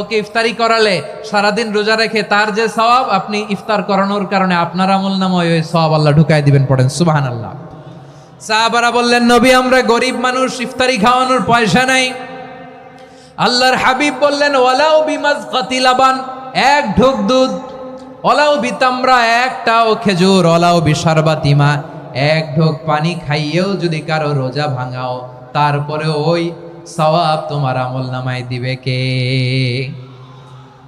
ওকে ইফতারি করালে সারাদিন রোজা রেখে তার যে সওয়াব, আপনি ইফতার করানোর কারণে আপনার আমলনামায় ওই সওয়াব আল্লাহ ঢুকায় দিবেন। পড়েন সুবহানাল্লাহ। সাহাবারা বললেন, নবী আমরা গরিব মানুষ, ইফতারি খাওয়ানোর পয়সা নাই। আল্লাহর হাবিব বললেন, ওয়ালাউ বিমাজকাতি লাবান, এক ঢোক দুধ, ওয়ালাউ বিতামরা, একটাও খেজুর, ওয়ালাউ বিশারবাতি মা, এক ঢোক পানি খাইয়েও যদি কারো রোজা ভাঙাও, তারপরে ওই সওয়াব তোমার আমলনামায় দিবে কে?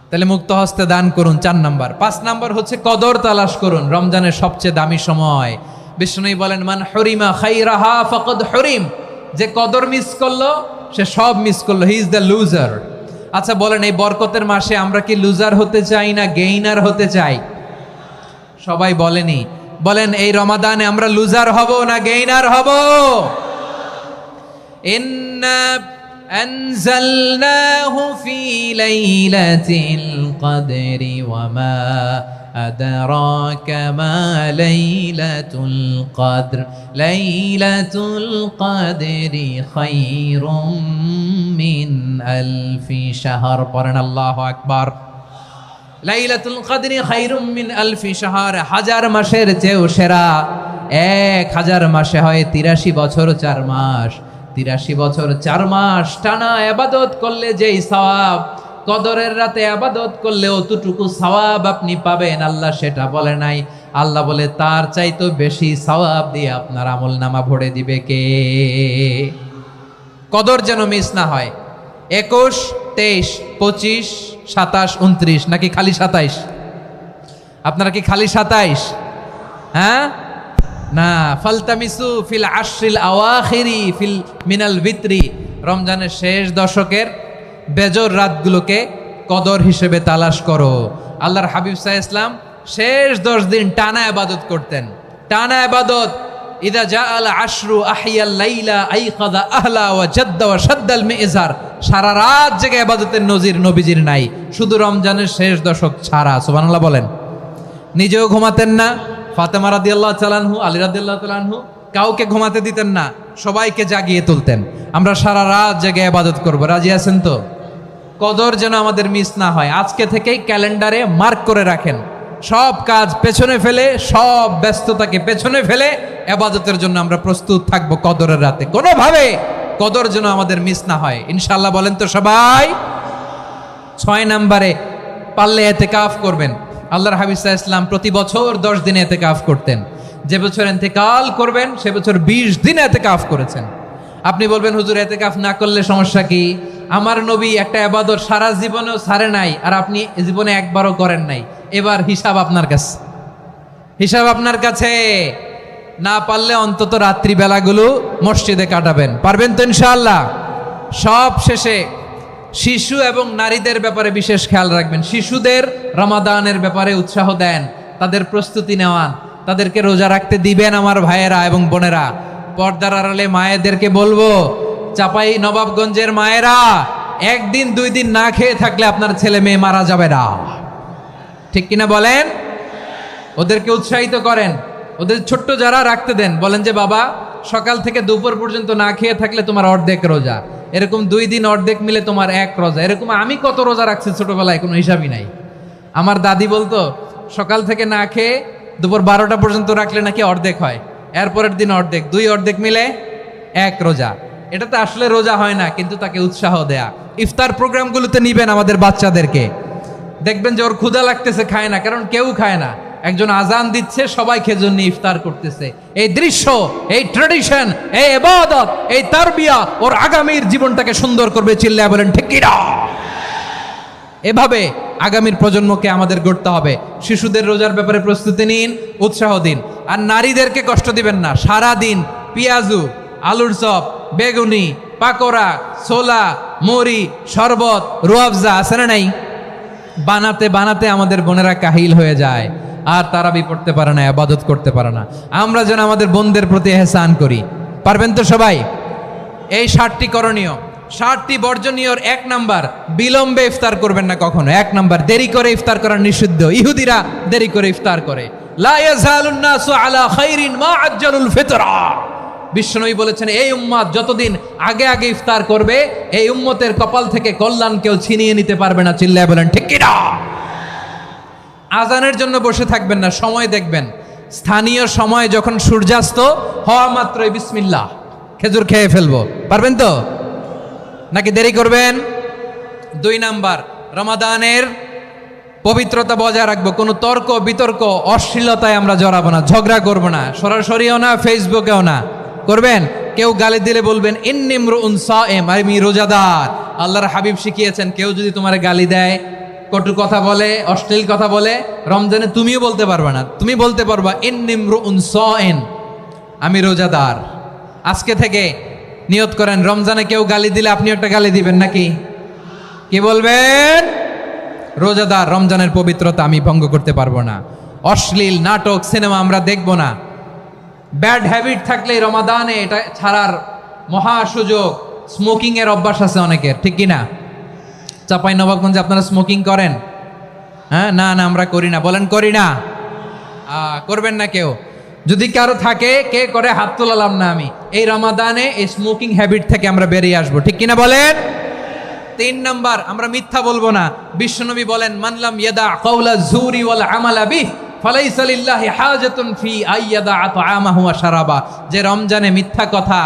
তাহলে মুক্ত হস্তে দান করুন, 4 নাম্বার। 5 নাম্বার হচ্ছে কদর তালাশ করুন। রমজানের সবচেয়ে দামি সময়। বিষ্ণু বলেন, মান হরিমা খাইরাহা ফাকাদ হরিম, যে কদর মিস করলো সে সব মিস করলো, হি ইজ দ্য লুজার। আচ্ছা বলেন, এই বরকতের মাসে আমরা কি লুজার হতে চাই না গেইনার হতে চাই? সবাই বলেনি, বলেন এই রমাদানে আমরা লুজার হব না গেইনার হব? ইন্না আনজালনাহু ফি লাইলাতিল কদরি ওয়া মা আদরাকা মা লাইলাতুল কদর, লাইলাতুল কদরি খায়রুম মিন আলফি শাহর। পড়েন আল্লাহু আকবার। লাইলাতুল কদরি খায়রুম মিন আলফি শাহর, 1000 মাসের চেয়েও সেরা। 1000 মাসে হয় 83 বছর 4 মাস। 83 বছর 4 মাস টানা ইবাদত করলে যেই সওয়াব, কদরের রাতে ইবাদত করলে অতটুকু সওয়াব আপনি পাবেন, আল্লাহ সেটা বলে নাই। আল্লাহ বলে তার চাইতে বেশি সওয়াব দিয়ে আপনার আমলনামা ভরে দিবে কে? কদর যেন মিস না হয়। 21, 23, 25, 27, 29 নাকি খালি 27? আপনারা কি খালি 27? হ্যাঁ না, ফালতামিসু ফিল আশরিল আওয়াখিরি ফিল মিনাল ভিতরি, রমজানের শেষ দশকের বেজর রাতগুলোকে কদর হিসেবে তালাশ করো। আল্লাহর হাবিব সাল্লাল্লাহু আলাইহি ওয়াসাল্লাম শেষ 10 দিন টানা ইবাদত করতেন, টানা ইবাদত। ইদা জাআল আশরু আহিয়াল লাইলা আইকাযা আহলা ওয়া জাদ্দা ওয়া শাদ্দাল মিজার, সারা রাত জেগে ইবাদতের নজির নবীজির নাই, শুধু রমজানের শেষ দশক ছাড়া। সুবহানাল্লাহ বলেন। নিজেও ঘুমাতেন না, ফাতেমা রাদিয়াল্লাহু তাআলা আনহু, আলী রাদিয়াল্লাহু তাআলা আনহু কাউকে ঘুমাতে দিতেন না, সবাইকে জাগিয়ে তুলতেন। আমরা সারা রাত জেগে ইবাদত করব, রাজি আছেন তো? কদর যেন আমাদের মিস না হয়। আজকে থেকেই ক্যালেন্ডারে মার্ক করে রাখেন, সব কাজ পেছনে ফেলে, সব ব্যস্ততাকে পেছনে ফেলে ইবাদতের জন্য আমরা প্রস্তুত থাকবো কদরের রাতে। কোনোভাবে কদর যেন আমাদের মিস না হয়, ইনশাআল্লাহ। বলেন তো সবাই। 6 নম্বরে পারলে ইতিকাফ করবেন। আল্লাহর হাবিব সাল্লাল্লাহু আলাইহি ওয়াসাল্লাম প্রতি বছর 10 দিন ইতিকাফ করতেন। যে বছর ইন্তেকাল করবেন সে বছর 20 দিন ইতিকাফ করেছেন। আপনি বলবেন, হুজুর ইতিকাফ না করলে সমস্যা কি? আমার নবী একটা ইবাদত সারা জীবনেও ছাড়ে নাই, আর আপনি জীবনে একবারও করেন নাই। এবার হিসাব আপনার কাছে, হিসাব আপনার কাছে। না পারলে অন্তত রাত্রি বেলাগুলো মসজিদে কাটাবেন। পারবেন তো ইনশাআল্লাহ? সব শেষে শিশু এবং নারীদের ব্যাপারে বিশেষ খেয়াল রাখবেন। শিশুদের রমাদানের ব্যাপারে উৎসাহ দেন, তাদের প্রস্তুতি নেওয়ান, তাদেরকে রোজা রাখতে দিবেন। আমার ভাইয়েরা এবং বোনেরা, পর্দার আড়ালে মায়েদেরকে বলবো, চাপাই নবাবগঞ্জের মায়েরা, 1 দিন 2 দিন না খেয়ে থাকলে আপনার ছেলে মেয়ে মারা যাবে না, ঠিক কিনা বলেন? ওদেরকে উৎসাহিত করেন, ওদের ছোট্ট যারা রাখতে দেন, বলেন যে বাবা সকাল থেকে দুপুর পর্যন্ত না খেয়ে থাকলে তোমার অর্ধেক রোজা, এরকম 2 দিন অর্ধেক মিলে তোমার 1 রোজা। এরকম আমি কত রোজা রাখছি ছোটবেলায়, কোনো হিসাবই নাই। আমার দাদি বলতো, সকাল থেকে না খেয়ে দুপুর 12টা পর্যন্ত রাখলে নাকি অর্ধেক হয়, এরপরের দিন অর্ধেক, 2 অর্ধেক মিলে 1 রোজা। এটা তো আসলে রোজা হয় না, কিন্তু তাকে উৎসাহ দেয়া। ইফতার প্রোগ্রামগুলোতে নিবেন আমাদের বাচ্চাদেরকে, দেখবেন যে ওর ক্ষুধা লাগতেছে, খায় না, কারণ কেউ খায় না। একজন আজান দিচ্ছে, সবাই খেজুর নিয়ে ইফতার করতেছে। এই দৃশ্য, এই ট্র্যাডিশন, এই ইবাদত, এই তারবিয়া ওর আগামীর জীবনটাকে সুন্দর করবে। চিল্লায় বলেন ঠিক কিনা? এভাবে আগামীর প্রজন্মকে আমাদের গড়তে হবে। শিশুদের রোজার ব্যাপারে প্রস্তুতি নিন, উৎসাহ দিন। আর নারীদেরকে কষ্ট দিবেন না। সারা দিন পেঁয়াজু, আলুর চপ, বেগুনি, পাকোড়া, ছোলা, মুড়ি, শরবত, রুয়াবজা আছে না নাই? বানাতে বানাতে আমাদের বোনেরা কাহিল হয়ে যায়, আর তারাবি পড়তে পারে না, ইবাদত করতে পারে না। আমরা যেন আমাদের বোনদের প্রতি ইহসান করি। পারবেন তো সবাই? এই 7টি করণীয়, 7টি বর্জনীয়র 1 নাম্বার, বিলম্বে ইফতার করবেন না কখনো। 1 নাম্বার, দেরি করে ইফতার করা নিষিদ্ধ। ইহুদিরা দেরি করে ইফতার করে। লা ইয়াজালুন নাসু আলা খাইরিন মা আজ্জালুল ফিতরা, বিশ্বনবী বলেছেন, এই উম্মত যতদিন আগে আগে ইফতার করবে, এই উম্মতের কপাল থেকে কল্যাণ কেউ ছিনিয়ে নিতে পারবে না। চিল্লায় বলেন ঠিক কি না? আজানের জন্য বসে থাকবেন না, সময় দেখবেন। স্থানীয় সময় যখন সূর্যাস্ত হওয়া মাত্রই বিসমিল্লাহ, খেজুর খেয়ে ফেলবো। পারবেন তো নাকি দেরি করবেন? 2 নাম্বার, রমাদানের পবিত্রতা বজায় রাখবো। কোনো তর্ক বিতর্ক অশ্লীলতায় আমরা জড়াবো না, ঝগড়া করবো না, সরাসরিও না, ফেসবুকেও না। করবেন? কেউ গালি দিলে বলবেন ইন্নী ইমরুউন সায়েম, আমি রোজাদার। আল্লাহর হাবিব শিখিয়েছেন, কেউ যদি তোমার গালি দেয়, কটু কথা বলে, অশ্লীল কথা বলে, রমজানে তুমিও বলতে পারবে না। তুমি বলতে পারবা ইন্নী ইমরুউন সায়েম, আমি রোজাদার। আজকে থেকে নিয়ত করেন, রমজানে কেউ গালি দিলে আপনি একটা গালি দিবেন নাকি? কি বলবেন? রোজাদার, রমজানের পবিত্রতা আমি ভঙ্গ করতে পারবো না। অশ্লীল নাটক সিনেমা আমরা দেখব না। ব্যাড হ্যাবিট থাকলে রমাদানে এটা ছাড়ার মহা সুযোগ। স্মোকিং এর অভ্যাস আছে অনেকের, ঠিক কি না? চাঁপাইনবাবগঞ্জে আপনারা স্মোকিং করেন? হ্যাঁ, না না আমরা করি না। বলেন করি না? করবেন না কেউ? যদি কারো থাকে, কে করে হাত তোলালাম না আমি। এই রমাদানে এই স্মোকিং হ্যাবিট থেকে আমরা বেরিয়ে আসবো, ঠিক কিনা বলেন? 3 নাম্বার, আমরা মিথ্যা বলবো না। বিশ্বনবী বলেন, মানলাম ইয়াদা কাওলা যুরি ওয়াল আমালা বিহি ফালাইসা লিল্লাহি হাজাতুন ফি আইয়াদা তাআমাহু ওয়া শারাবা। যে রমজানে মিথ্যা কথা,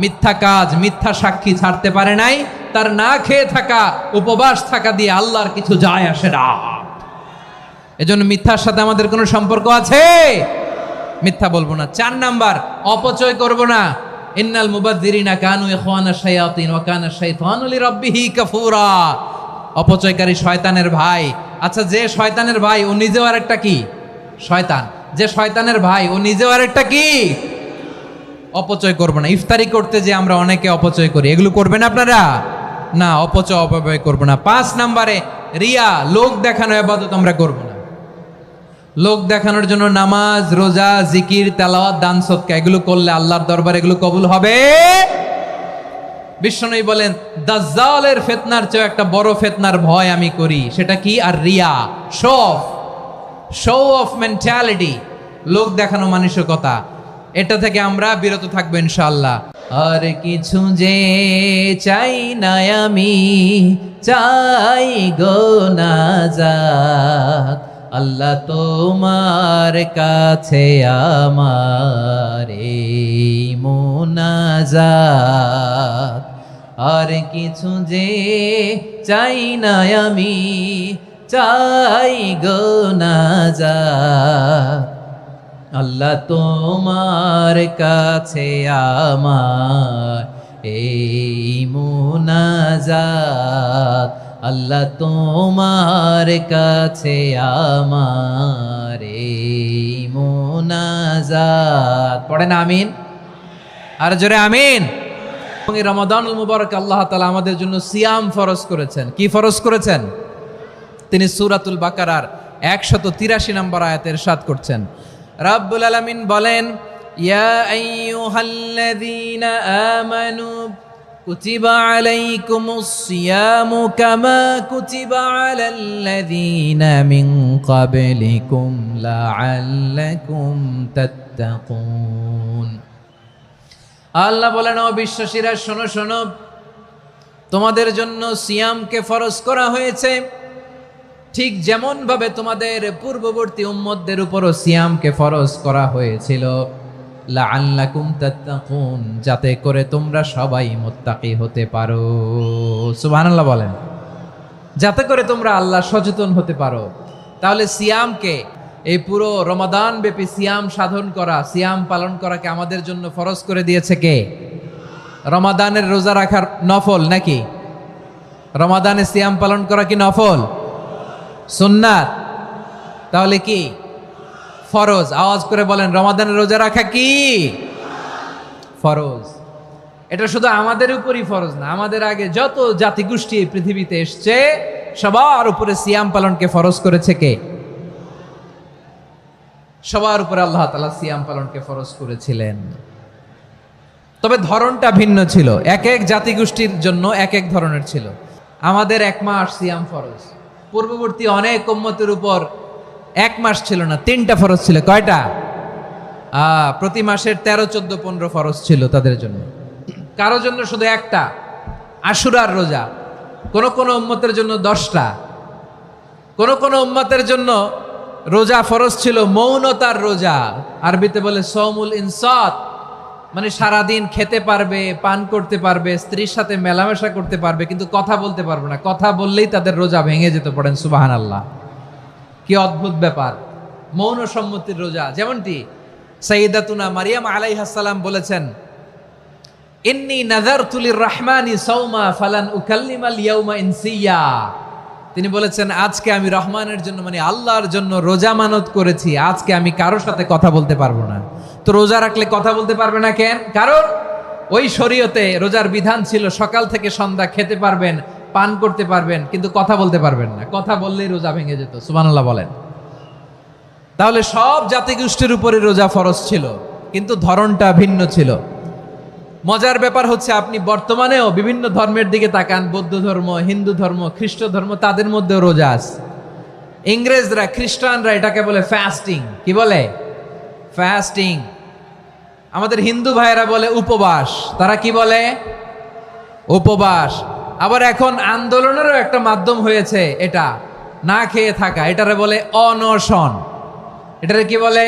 মিথ্যা কাজ, মিথ্যা সাক্ষী ছাড়তে পারে নাই, তার না খেয়ে থাকা, উপবাস থাকা দিয়ে আল্লাহর কিছু যায় আসে না। এজন্য মিথ্যার সাথে আমাদের কোনো সম্পর্ক আছে? মিথ্যা বলবো না। 4 নাম্বার, অপচয় করব না। ইন্নাল মুবাযযিরিনা কানু ইখওয়ানা শায়াতিন ওয়া কানা শাইতানু লিরাব্বিহি কাফুরা। অপচয়কারী শয়তানের ভাই। আচ্ছা, যে শয়তানের ভাই ও নিজেও আরেকটা কি? শয়তান। যে শয়তানের ভাই ও নিজেও আরেকটা কি? অপচয় করব না। ইফতারি করতে যে আমরা অনেকে অপচয় করি, এগুলো করবেন আপনারা? না, অপচয় অপব্যয় করব না। 5 নাম্বারে, রিয়া, লোক দেখানো ইবাদত আমরা করব না। লোক দেখানোর জন্য নামাজ, রোজা, জিকির, তেলাওয়াত, দান, সদকা এগুলো করলে আল্লাহর দরবারে এগুলো কবুল হবে? বিশ্বনবী বলেন, দাজ্জালের ফিতনার চেয়ে একটা বড় ফিতনার ভয় আমি করি। সেটা কি? আর রিয়া, শো অফ মেন্টালিটি, লোক দেখানো মানসিকতা। এটা থেকে আমরা বিরত থাকবো ইনশাআল্লাহ। আর কিছু যে চাই না আমি, চাই গো নাজাত, আল্লাহ তোমার কাছে আমার এই মুনাজাত। আর কিছু যে চাই না আমি, চাই গো নাজাত, আল্লাহ তোমার কাছে আমার এই মুনাজাত, আল্লাহ তোমার কাছে আমার এই মুনাজাত। পড়েন আমিন, আর জোরে আমিন। এই রমাদানুল মুবারক আল্লাহ তাআলা আমাদের জন্য সিয়াম ফরজ করেছেন। কি ফরজ করেছেন? তিনি সূরাতুল বাকারার 183 নম্বর আয়াতে ইরশাদ করছেন, রাব্বুল আলামিন বলেন, ইয়া আইয়ুহাল্লাযীনা আমানু কুতিবা আলাইকুমুস সিয়ামু কামা কুতিবা আলাল্লাযীনা মিন ক্বাবলিকুম লাআল্লাকুম তাত্তাকুন। আল্লাহ বলেন, ও বিশ্বাসীরা শোনো শোনো, তোমাদের জন্য সিয়ামকে ফরজ করা হয়েছে, ঠিক যেমন ভাবে তোমাদের পূর্ববর্তী উম্মতদের উপরও সিয়ামকে ফরজ করা হয়েছিল, লাআল্লাকুম তাত্তাকুন, যাতে করে তোমরা সবাই মুত্তাকি হতে পারো। সুবহানাল্লাহ বলেন, যাতে করে তোমরা আল্লাহ সচেতন হতে পারো। তাহলে সিয়ামকে, এই পুরো রমাদান ব্যাপী সিয়াম সাধন করা, সিয়াম পালন করাকে আমাদের জন্য ফরজ করে দিয়েছে কে? রমাদানের রোজা রাখার নফল নাকি? রমাদানে সিয়াম পালন করা কি নফল? সুন্নাত। তাহলে কি ফরজ? আওয়াজ করে বলেন, রমাদানের রোজা রাখা কি ফরজ? এটা শুধু আমাদের উপরই ফরজ না, আমাদের আগে যত জাতিগোষ্ঠী এই পৃথিবীতে এসছে সবার উপরে সিয়াম পালনকে ফরজ করেছে কে? সবার উপরে আল্লাহ তাআলা সিয়াম পালনকে ফরজ করেছিলেন। তবে ধরনটা ভিন্ন ছিল, এক এক জাতিগোষ্ঠীর জন্য এক এক ধরনের ছিল। আমাদের 1 মাস সিয়াম ফরজ, পূর্ববর্তী অনেক উম্মতের উপর 1 মাস ছিল না, 3টা ফরজ ছিল। কয়টা? প্রতি মাসের 13, 14, 15 ফরজ ছিল তাদের জন্য। কারো জন্য শুধু একটা, আশুরার রোজা। কোন কোন উম্মতের জন্য 10টা। কোন কোন উম্মতের জন্য রোজা ফরজ ছিল মৌনতার রোজা, আরবিতে বলে সৌমুল ইনসাত, মানে সারাদিন খেতে পারবে, পান করতে পারবে, স্ত্রীর সাথে মেলামেশা করতে পারবে, কিন্তু কথা বলতে পারবে না। কথা বললেই তাদের রোজা ভেঙে যেত। পড়েন সুবহানাল্লাহ। কি অদ্ভুত ব্যাপার, মৌন সম্মতির রোজা। যেমনটি সাইয়্যিদাতুনা মারিয়াম আলাইহিস সালাম বলেছেন, ইন্নী নাযারতু লির-রাহমানি সাওমা ফালান উকাল্লিমাল ইয়াওমা ইনসিয়া। তিনি বলেছেন, আজকে আমি রহমানের জন্য, মানে আল্লাহর জন্য রোজা মানত করেছি, আজকে আমি কারোর সাথে কথা বলতে পারবো না। তো রোজা রাখলে কথা বলতে পারবে না কেন? কারণ ওই শরীয়তে রোজার বিধান ছিল সকাল থেকে সন্ধ্যা খেতে পারবেন, পান করতে পারবেন, কিন্তু কথা বলতে পারবেন না। কথা বললেই রোজা ভেঙে যেত। সুবহানাল্লাহ বলেন। তাহলে সব জাতিগোষ্ঠীর উপরে রোজা ফরজ ছিল, কিন্তু ধরনটা ভিন্ন ছিল। মজার ব্যাপার হচ্ছে, আপনি বর্তমানেও বিভিন্ন ধর্মের দিকে তাকান, বৌদ্ধ ধর্ম, হিন্দু ধর্ম, খ্রিস্ট ধর্ম, তাদের মধ্যেও রোজা আছে। ইংরেজরা, খ্রিস্টানরা এটাকে বলে ফাস্টিং। কি বলে? ফাস্টিং। আমাদের হিন্দু ভাইয়েরা বলে উপবাস। তারা কি বলে? উপবাস। আবার এখন আন্দোলনেরও একটা মাধ্যম হয়েছে এটা, না খেয়ে থাকা। এটারে বলে অনশন। এটারে কি বলে?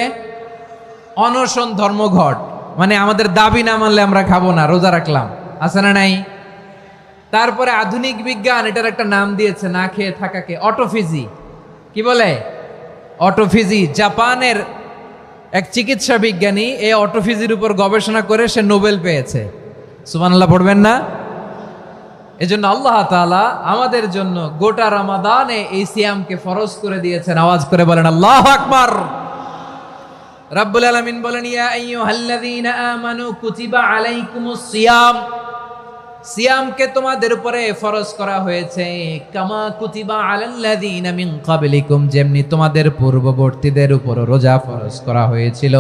অনশন ধর্মঘট। মানে আমাদের দাবি না মানলে আমরা খাবো না, রোজা রাখলাম। আছে না নাই? তারপরে আধুনিক বিজ্ঞান এটার একটা নাম দিয়েছে না খেয়ে থাকাকে, অটোফিজি। কি বলে? অটোফিজি। জাপানের এক চিকিৎসা বিজ্ঞানী এই অটোফিজির উপর গবেষণা করে সে নোবেল পেয়েছে। সুবহানাল্লাহ পড়বেন না? এজন্য আল্লাহ তাআলা আমাদের জন্য গোটা রমাদানে এই সিয়ামকে ফরজ করে দিয়েছেন। আওয়াজ করে বলেন আল্লাহু আকবার। রাব্বুল আলামিন বলেন, ইয়া আইয়ুহাল্লাযীনা আমানু কুতিবা আলাইকুমুস সিয়াম। সিয়ামকে তোমাদের উপরে ফরজ করা হয়েছে, কামা কুতিবা আলাল্লাযীনা মিন ক্বাবলিকুম, যেমনি তোমাদের পূর্ববর্তীদের উপর রোজা ফরজ করা হয়েছিল,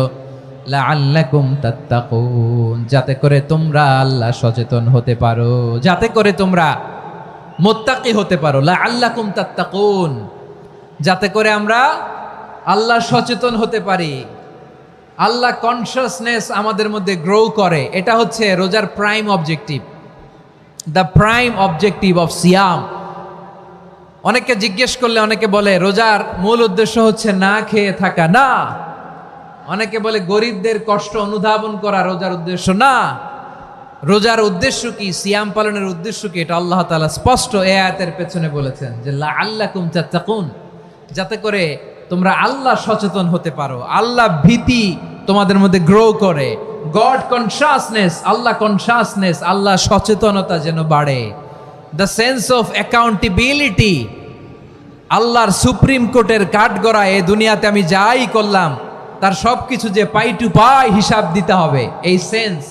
লাআল্লাকুম তাত্তাকুন, যাতে করে তোমরা আল্লাহ সচেতন হতে পারো, যাতে করে তোমরা মুত্তাকি হতে পারো। লাআল্লাকুম তাত্তাকুন, যাতে করে আমরা আল্লাহ সচেতন হতে পারি, আল্লাহ কনসিয়াসনেস আমাদের মধ্যে গ্রো করে। এটা হচ্ছে রোজার prime objective, the prime objective of সিয়াম। অনেকে জিজ্ঞেস করলে অনেকে বলে রোজার মূল উদ্দেশ্য হচ্ছে না খেয়ে থাকা। না। অনেকে বলে গরিবদের কষ্ট অনুধাবন করা রোজার উদ্দেশ্য। না। রোজার উদ্দেশ্য কি, সিয়াম পালনের উদ্দেশ্য কি, এটা আল্লাহ তাআলা স্পষ্ট এই আয়াতের পেছনে বলেছেন যে লাআল্লাকুম তাত্তাকুন, যাতে করে তোমরা আল্লাহ সচেতন হতে পারো, আল্লাহ ভীতি তোমাদের মধ্যে গ্রো করে, গড কনসিয়াসনেস, আল্লাহ কনসিয়াসনেস, আল্লাহ সচেতনতা যেন বাড়ে, দ্য সেন্স অফ অ্যাকাউন্টেবিলিটি। আল্লাহর সুপ্রিম কোর্টের কাঠগড়া এই দুনিয়াতে আমি যাই করলাম তার সব কিছু যে পাই টু পাই হিসাব দিতে হবে, এই sense,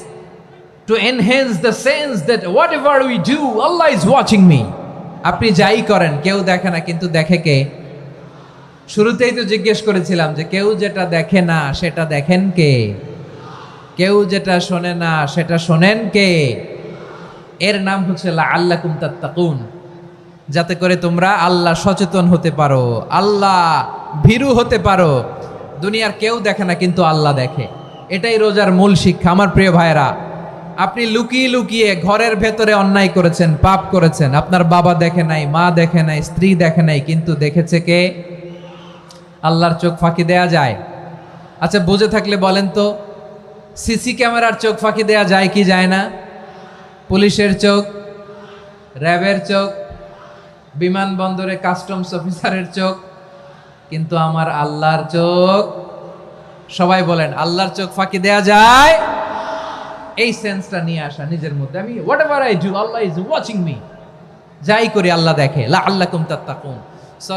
to enhance the sense that what ever we do Allah is watching me. আপনি যাই করেন কেউ দেখে না, কিন্তু দেখে কে? শুরুতেই তো জিজ্ঞেস করেছিলাম যে কেউ যেটা দেখে না সেটা দেখেন কে? কেউ যেটা শোনে না সেটা শোনেন কে? এর নাম হচ্ছে লাআল্লাকুম তাত্তাকুন, যাতে করে তোমরা আল্লাহ সচেতন হতে পারো, আল্লাহ ভীরু হতে পারো। দুনিয়ার কেউ দেখে না, কিন্তু আল্লাহ দেখে। এটাই রোজার মূল শিক্ষা। আমার প্রিয় ভাইরা, আপনি লুকিয়ে লুকিয়ে ঘরের ভেতরে অন্যায় করেছেন, পাপ করেছেন, আপনার বাবা দেখে নাই, মা দেখে নাই, স্ত্রী দেখে নাই, কিন্তু দেখেছে কে? আল্লাহর চোখ ফাঁকি দেয়া যায়? আচ্ছা, বুঝে থাকলে বলেন তো, সিসি ক্যামেরার চোখ ফাঁকি দেয়া যায় কি যায় না? পুলিশের চোখ, র্যাবের চোখ, বিমানবন্দরে কাস্টমস অফিসারের চোখ, কিন্তু আমার আল্লাহর চোখ? সবাই বলেন, আল্লাহর চোখ ফাঁকি দেয়া যায়? এই সেন্সটা নিয়ে আসা নিজের মধ্যে, আমি what ever I do Allah is watching me, যাই করি আল্লাহ দেখে। লাআল্লাকুম তাত্তাকুন।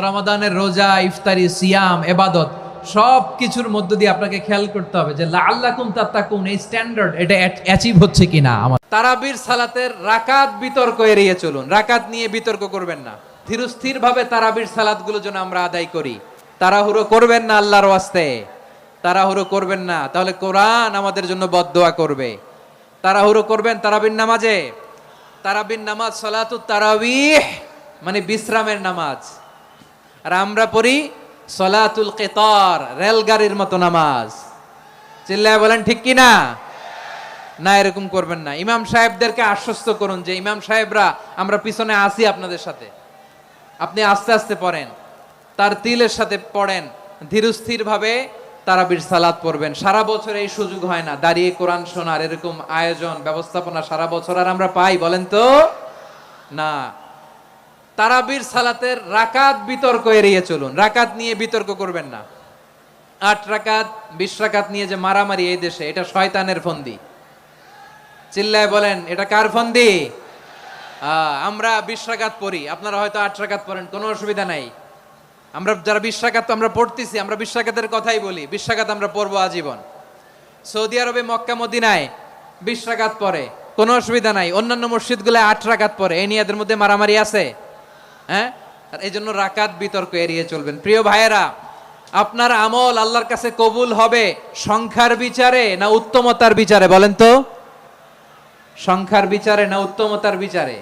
রমাদানের রোজা, ইফতারি, সিয়াম, ইবাদত সব কিছুর মধ্য দিয়ে আপনাকে খেয়াল করতে হবে যে লাআল্লাকুম তাত্তাকুন এই স্ট্যান্ডার্ড এটা অ্যাচিভ হচ্ছে কিনা। আমার তারাবির সালাতের রাকাত বিতর্ক এড়িয়ে চলুন, রাকাত নিয়ে বিতর্ক করবেন না। ধীরস্থির ভাবে তারাবির সালাতগুলো যেন আমরা আদায় করি। তাড়াহুড়ো করবেন না আল্লাহর ওয়াস্তে, তাড়াহুড়ো করবেন না, তাহলে কোরআন আমাদের জন্য বদদোয়া করবে। তাড়াহুড়ো করবেন তারাবির নামাজে। তারাবির নামাজ সালাতুত তারাবিহ মানে বিশ্রামের নামাজ, আর আমরা পড়ি সলাতুল কিতার, রেলগাড়ির মতো নামাজ। চিল্লায় বলেন ঠিক কি না? না, এরকম করবেন না। ইমাম সাহেবদেরকে আশ্বস্ত করুন যে ইমাম সাহেবরা আমরা পিছনে আসি আপনাদের সাথে, আপনি আস্তে আস্তে পড়েন, তার তিলের সাথে পড়েন, ধীরস্থির ভাবে তারাবির সালাত পড়বেন। সারা বছর এই সুযোগ হয় না, দাঁড়িয়ে কোরআন শোনার এরকম আয়োজন ব্যবস্থাপনা সারা বছর আর আমরা পাই বলেন তো? না। তারাবির সালাতের রাকাত বিতর্ক এড়িয়ে চলুন, রাকাত নিয়ে বিতর্ক করবেন না। 8 রাকাত 20 রাকাত নিয়ে যে মারামারি এই দেশে, এটা শয়তানের ফন্দি। চিল্লায় বলেন এটা কার ফন্দি? আমরা 20 রাকাত পড়ি, আপনারা হয়তো 8 রাকাত পড়েন, কোনো অসুবিধা নাই। আমরা যারা 20 রাকাত আমরা পড়তেছি, আমরা 20 রাকাতের কথাই বলি, 20 রাকাত আমরা পড়বো আজীবন। সৌদি আরবে মক্কা মদিনায় 20 রাকাত পড়ে, কোনো অসুবিধা নাই। অন্যান্য মসজিদগুলো 8 রাকাত পড়ে, এই নিয়ে এদের মধ্যে মারামারি আছে? হ্যাঁ, আর এই জন্য রাকাত বিতর্ক এড়িয়ে চলবেন। প্রিয় ভাইয়েরা, আপনার আমল আল্লাহর কাছে কবুল হবে সংখ্যার বিচারে না উত্তমতার বিচারে বলেন তো? সংখ্যার বিচারে না উত্তমতার বিচারে?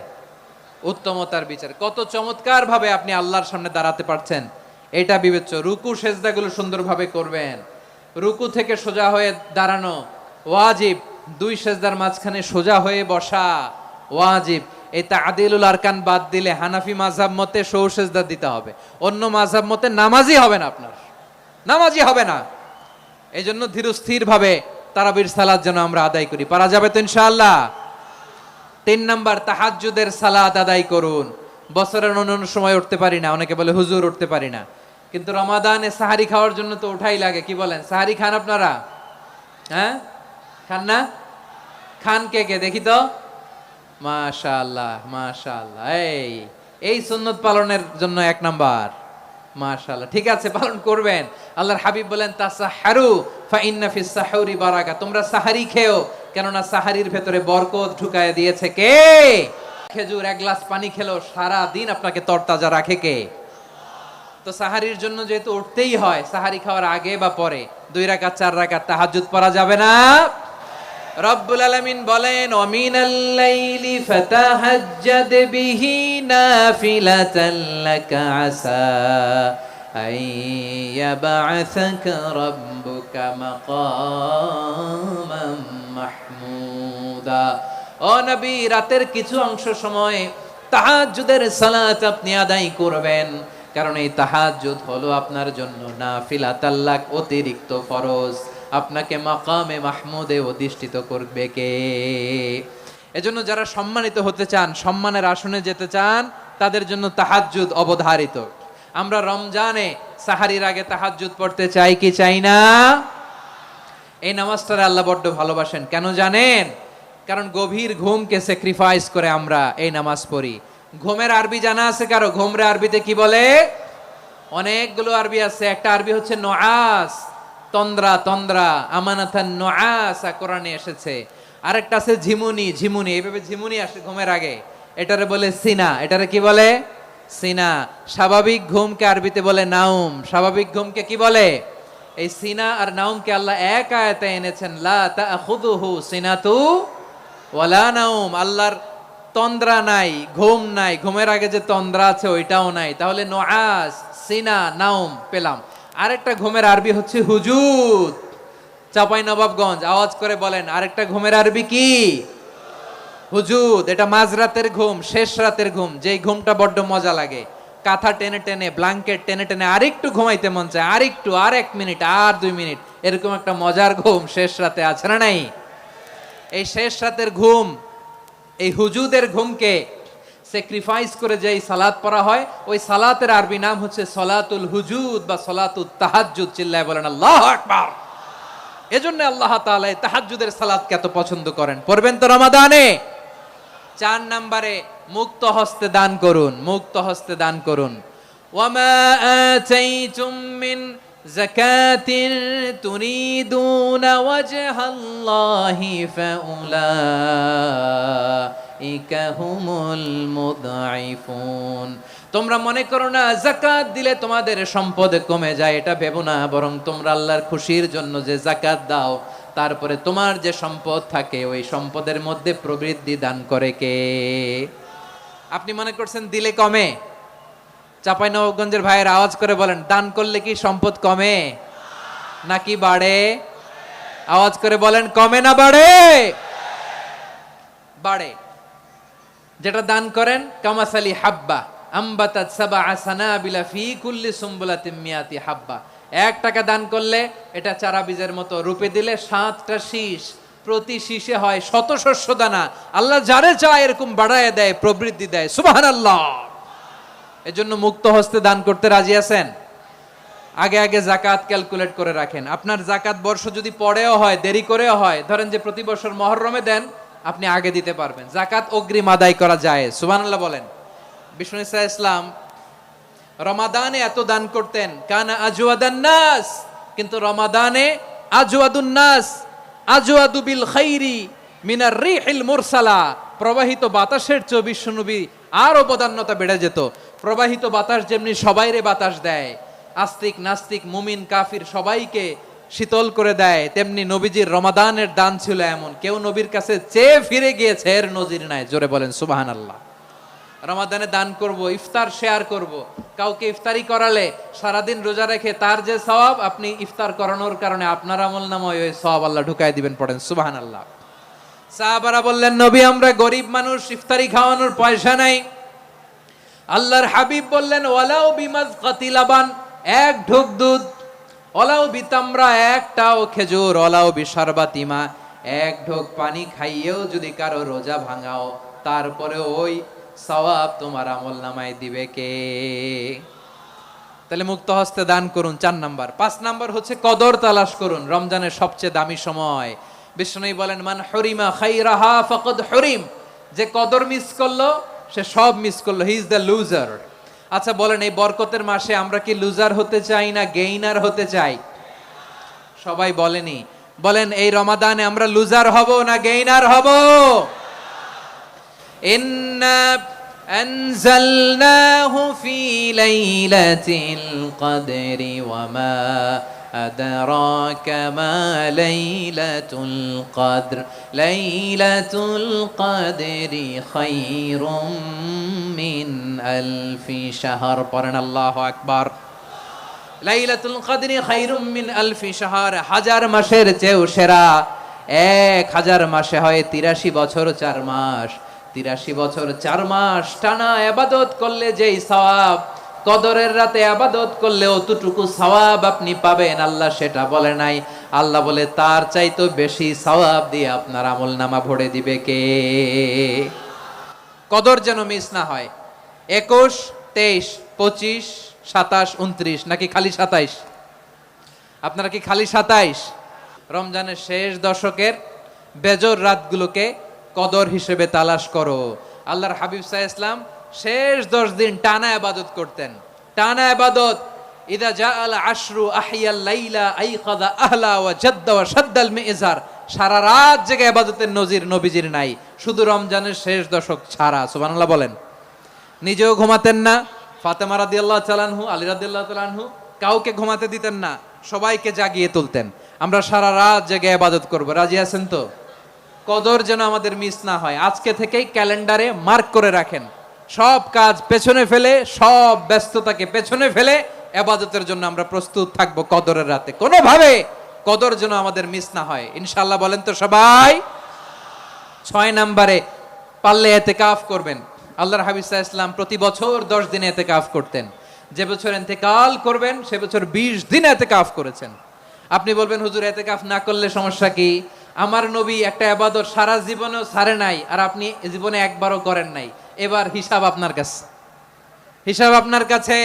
উত্তমতার বিচারে। কত চমৎকার ভাবে আপনি আল্লাহর সামনে দাঁড়াতে পারছেন এটা বিবেচ্য। রুকু সেজদাগুলো সুন্দরভাবে করবেন, রুকু থেকে সোজা হয়ে দাঁড়ানো ওয়াজিব, 2 সেজদার মাঝখানে সোজা হয়ে বসা ওয়াজিব। এই তা'দিলুল আরকান বাদ দিলে হানাফি মাযহাব মতে সৌ সেজদা দিতে হবে, অন্য মাযহাব মতে নামাজই হবে না, আপনার নামাজই হবে না। এই জন্য ধীরস্থির ভাবে তারাবির সালাত যেন আমরা আদায় করি। পারা যাবে তো ইনশাআল্লাহ? 3 নাম্বার, তাহাজ্জুদের সালাত আদায় করুন। বছরের অন্য সময় উঠতে পারি না, অনেকে বলে হুজুর উঠতে পারি না, কিন্তু রমাদানে সাহারি খাওয়ার জন্য তো উঠাই লাগে। কি বলেন, সাহারি খান আপনারা? হ্যাঁ, খান না? খান কে কে দেখি তো? মাশাআল্লাহ মাশাআল্লাহ। এই সুন্নত পালনের জন্য 1 নাম্বার। মাশাআল্লাহ, ঠিক আছে, পালন করবেন। আল্লাহর হাবিব বলেন তাসাহহারু ফা ইন্না ফিস সাহুরি বারাকা, তোমরা সাহারি খেও, কেননা সাহারির ভেতরে বরকত ঢুকায় দিয়েছে কে? খেজুর 1 গ্লাস পানি খেলেও সারা দিন আপনাকে তরতাজা রাখে কে? তো সাহারির জন্য যেহেতু উঠতেই হয়, সাহারি খাওয়ার আগে বা পরে 2 রাকাত 4 রাকাত তাহাজ্জুদ পড়া যাবে না? রব্বুল আলামিন বলেন ওয়ামিনাল লাইলি ফাতাহাজ্জাদ বিহি নাফিলাতান লাকা আসা আইয়াবআসাকা রাব্বুকা মাকামান মাহমুদা। ও নবী, রাতের কিছু অংশ সময় তাহাজ্জুদের সালাত আপনি আদায় করবেন, কারণ এই তাহাজ্জুদ হলো আপনার জন্য নাফিলাতাল লাক, অতিরিক্ত ফরজ। আপনাকে মাকামে মাহমুদে অধিষ্ঠিত করবে কে? এজন্য যারা সম্মানিত হতে চান, সম্মানের আসনে যেতে চান, তাদের জন্য তাহাজ্জুদ অবধারিত। আমরা রমজানে সাহারির আগে তাহাজ্জুদ পড়তে চাই কি চাই না? এই নামাজটারে আল্লাহ বড্ড ভালোবাসেন, কেন জানেন? কারণ গভীর ঘুমকে স্যাক্রিফাইস করে আমরা এই নামাজ পড়ি। ঘুমের আরবি জানা আছে কারো? ঘুমরে আরবিতে কি বলে? অনেকগুলো আরবি আছে। একটা আরবি হচ্ছে নুআস, তন্দ্রা, তন্দ্রা, আমানাতান নুআসা কোরআনে এসেছে। আরেকটা আছে ঝিমুনি, ঝিমুনি, এইভাবে ঝিমুনি আসে ঘুমের আগে, এটারে বলে সিনা। এটারে কি বলে? সিনা। স্বাভাবিক ঘুমকে আরবিতে বলে নাউম। স্বাভাবিক ঘুমকে কি বলে? এই সিনা আর নাউমকে আল্লাহ এক আয়াতে এনেছেন, লা তাখুযুহু সিনাতু ওয়ালা নাউম। আল্লাহর তন্দ্রা নাই, ঘুম নাই, ঘুমের আগে যে তন্দ্রা আছে ওইটাও নাই। তাহলে নুআস, সিনা, নাউম পেলাম। আরেকটা ঘুমের আরবি হচ্ছে হুজুদ। চাপাই নবাবগঞ্জ আওয়াজ করে বলেন, আরেকটা ঘুমের আরবি কি? হুজুদ। এটা মাঝরাতের ঘুম, শেষ রাতের ঘুম, যেই ঘুমটা বড্ড মজা লাগে। কাঁথা টেনে টেনে, ব্ল্যাঙ্কেট টেনে টেনে আরেকটু ঘুমাইতে মন চায়, আরেকটু, আর 1 মিনিট, আর 2 মিনিট, এরকম একটা মজার ঘুম শেষ রাতে আছে না নাই? এই শেষ রাতের ঘুম, এই হুজুদের ঘুমকে স্যাক্রিফাইস করে যেই সালাত পড়া হয়, ওই সালাতের আরবি নাম হচ্ছে সলাতুল হুজুদ বা সলাতুত তাহাজ্জুদ। চিল্লায় বলেন আল্লাহু আকবার। এজন্য আল্লাহ তাআলা এই তাহাজ্জুদের সালাতকে এত পছন্দ করেন। পড়বেন তো রমাদানে? 4 নম্বরে মুক্ত হস্তে দান করুন, মুক্ত হস্তে দান করুন। ওয়ামা আতাইতুম মিন যাকাতিন তুরিদুনা ওয়াজহাল্লাহি ফাউলাইকা হুমুল মুদঈফুন। তোমরা মনে করো না যাকাত দিলে তোমাদের সম্পদ কমে যায়, এটা ভেবো না, বরং তোমরা আল্লাহর খুশির জন্য যে যাকাত দাও, তারপরে তোমার যে সম্পদ থাকে ওই সম্পদের মধ্যে প্রবৃদ্ধি দান করে কে? আপনি মনে করছেন দিলে কমে? চাঁপাইনবাবগঞ্জের ভাইয়ের আওয়াজ করে বলেন, দান করলে কি সম্পদ কমে নাকি বাড়ে? আওয়াজ করে বলেন কমে না বাড়ে? বাড়ে। যেটা দান করেন কামাসালি হাব্বা আম্বাতাত সাবআ সানাবিলা ফি কুল্লি সুমবুলাতিন মিয়াতি হাব্বা। 1 টাকা দান করলে এটা চারা বীজের মতো, রূপে দিলে 7টা শীষ, প্রতি শীষে হয় শত শস্য দানা। আল্লাহ যারে চায় এরকম বাড়ায় দেয়, প্রবৃদ্ধি দেয়। সুবহানাল্লাহ। এজন্য মুক্ত হস্তে দান করতে রাজি আছেন? আগে আগে জাকাত ক্যালকুলেট করে রাখেন। আপনার জাকাত বর্ষ যদি পরেও হয়, দেরি করেও হয়, ধরেন যে প্রতি বছর মুহররমে দেন, আপনি আগে দিতে পারবেন। জাকাত অগ্রিম আদায় করা যায়। সুবহানাল্লাহ বলেন। বিষ্ণু ইসা ইসলাম রমাদানে এত দান করতেন, কানা আজওয়াদান নাস, কিন্তু রমাদানে আজওয়াদুন নাস আজওয়াদু বিল খাইরি মিনার রিহিল মুরসালা। প্রবাহিত বাতাসের চেয়ে বিশ্বনবী আরো বদান্যতা বেড়ে যেত। প্রবাহিত বাতাস যেমনি সবাইরে বাতাস দেয়, আস্তিক নাস্তিক মুমিন কাফির সবাইকে শীতল করে দেয়, তেমনি নবীজির রমাদানের দান ছিল এমন, কেউ নবীর কাছে চেয়ে ফিরে গিয়েছে এর নজির নাই। জোরে বলেন সুবহানাল্লাহ। রমাদানে দান করব, ইফতার শেয়ার করব। কাউকে ইফতারি করালে সারাদিন রোজা রেখে তার যে সওয়াব, আপনি ইফতার করানোর কারণে আপনার আমলনামায় ওই সওয়াব আল্লাহ ঢুকায় দিবেন। পড়েন সুবহানাল্লাহ। সাহাবারা বললেন, নবী আমরা গরিব মানুষ, ইফতারি খাওয়ানোর পয়সা নাই। আল্লাহর হাবিব বললেন, ওয়ালাউ বিমাজকাতি লাবান, 1 ঢোক দুধ, ওয়ালাউ বিতামরা, 1টাও খেজুর, ওয়ালাউ বিশারবাতিমা, 1 ঢোক পানি খাইয়েও যদি কারো রোজা ভাঙাও, তারপরে ওই সওয়াব তোমার আমলনামায় দিবে কে? তাহলে মুক্ত হস্তে দান করুন, 4 নাম্বার। 5 নাম্বার হচ্ছে কদর তালাশ করুন। রমজানের সবচেয়ে দামি সময়। বিষ্ণু বলেন, মান হুরিমা খাইরাহা ফাকাদ হুরিম, যে কদর মিস করলো সে সব মিস করলো, হি ইজ দ্য লুজার। আচ্ছা বলেন, এই বরকতের মাসে আমরা কি লুজার হতে চাই না গেইনার হতে চাই? সবাই বলেনি। বলেন, এই রমাদানে আমরা লুজার হব না গেইনার হব? ইন্না আনজালনাহু ফি লাইলাতিল কদরি ওয়া মা আদরাকা মা লাইলাতুল কদর লাইলাতুল কদরি খায়রুম মিন আলফি শাহর। পড়েন আল্লাহু আকবার। লাইলাতুল কদরি খায়রুম মিন আলফি শাহর, 1000 মাসের চেয়েও সেরা। 1000 মাসে হয় 83 বছর 4 মাস। 83 বছর 4 মাস টানা ইবাদত করলে যেই সওয়াব, কদরের রাতে ইবাদত করলে অতটুকু সওয়াব আপনি পাবেন, আল্লাহ সেটা বলে নাই। আল্লাহ বলে তার চাইতে বেশি সওয়াব দিয়ে আপনার আমলনামা ভরে দিবে কে? কদর যেন মিস না হয়। 21, 23, 25, 27, 29 নাকি খালি 27? আপনারা কি খালি 27? রমজানের শেষ দশকের বেজর রাতগুলোকে কদর হিসেবে তালাশ করো। আল্লাহর হাবিব সাল্লাল্লাহু আলাইহি ওয়াসাল্লাম শেষ 10 দিন টানা ইবাদত করতেন। টানা ইবাদত। ইদা জাআল আশরু আহিয়াল লাইলা আইকাযা আহলা ওয়া জাদ্দা ওয়া শাদ্দাল মিজার। সারা রাত জেগে ইবাদতের নজির নবীজির নাই, শুধু রমজানের শেষ দশক ছাড়া। সুবহানাল্লাহ বলেন। নিজেও ঘুমাতেন না। ফাতেমা রাদিয়াল্লাহু তাআলা আনহু, আলী রাদিয়াল্লাহু তাআলা আনহু কাউকে ঘুমাতে দিতেন না, সবাইকে জাগিয়ে তুলতেন। আমরা সারা রাত জেগে ইবাদত করব। রাজি আছেন তো? কদর যেন আমাদের মিস না হয়। আজকে থেকেই ক্যালেন্ডারে মার্ক করে রাখেন। সব কাজ পেছনে ফেলে, সব ব্যস্ততাকে পেছনে ফেলে ইবাদতের জন্য আমরা প্রস্তুত থাকব কদরের রাতে। কোনোভাবে কদর যেন আমাদের মিস না হয়, ইনশাআল্লাহ। বলেন তো সবাই। 6 নম্বরে পারলে ইতিকাফ করবেন। আল্লাহর হাবিব সাল্লাল্লাহু আলাইহি ওয়াসাল্লাম প্রতি বছর 10 দিন ইতিকাফ করতেন। যে বছর ইন্তেকাল করবেন সে বছর 20 দিন ইতিকাফ করেছেন। আপনি বলবেন, হুজুর ইতিকাফ না করলে সমস্যা কি? আমার নবী একটা ইবাদত সারা জীবনেও ছাড়ে নাই, আর আপনি জীবনে একবারও করেন নাই। এবার হিসাব আপনার কাছে, হিসাব আপনার কাছে।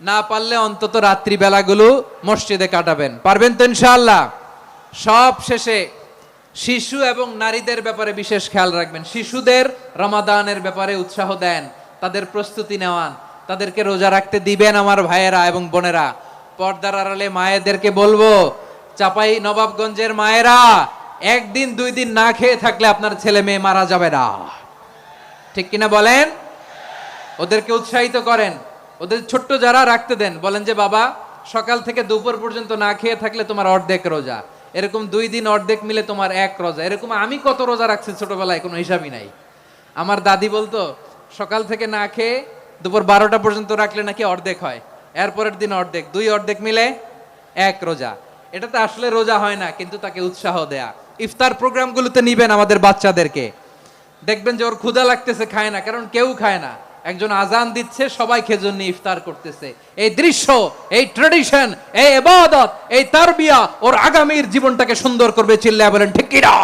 না পারলে অন্তত রাত্রি বেলাগুলো মসজিদে কাটাবেন। পারবেন তো ইনশাআল্লাহ? সব শেষে শিশু এবং নারীদের ব্যাপারে বিশেষ খেয়াল রাখবেন। শিশুদের রমাদানের ব্যাপারে উৎসাহ দেন, তাদের প্রস্তুতি নেওয়ান, তাদেরকে রোজা রাখতে দিবেন। আমার ভাইয়েরা এবং বোনেরা, পর্দার আড়ালে মায়েদেরকে বলবো, চাপাই নবাবগঞ্জের মায়েরা, 1 দিন 2 দিন না খেয়ে থাকলে আপনার ছেলে মেয়ে মারা যাবে না। ঠিক কিনা বলেন? ওদেরকে উৎসাহিত করেন। ওদের ছোট্ট যারা রাখতে দেন, বলেন যে বাবা সকাল থেকে দুপুর পর্যন্ত না খেয়ে থাকলে তোমার অর্ধেক রোজা। এরকম 2 দিন অর্ধেক মিলে তোমার 1 রোজা। এরকম আমি কত রোজা রাখছি ছোটবেলায়, কোনো হিসাবই নাই। আমার দাদি বলতো, সকাল থেকে না খেয়ে দুপুর 12টা পর্যন্ত রাখলে নাকি অর্ধেক হয়, এরপরের দিন অর্ধেক, 2 অর্ধেক মিলে 1 রোজা। এটাতে আসলে রোজা হয় না, কিন্তু তাকে উৎসাহ দেয়া। ইফতার প্রোগ্রামগুলোতে নিবেন আমাদের বাচ্চাদেরকে, দেখবেন যে ওর ক্ষুধা লাগতেছে, খায় না, কারণ কেউ খায় না, একজন আজান দিচ্ছে, সবাই খেজুর নিয়ে ইফতার করতেছে। এই দৃশ্য, এই ট্র্যাডিশন, এই ইবাদত, এই তারবিয়া ওর আগামীর জীবনটাকে সুন্দর করবে। চিল্লায়া বলেন ঠিক কি না?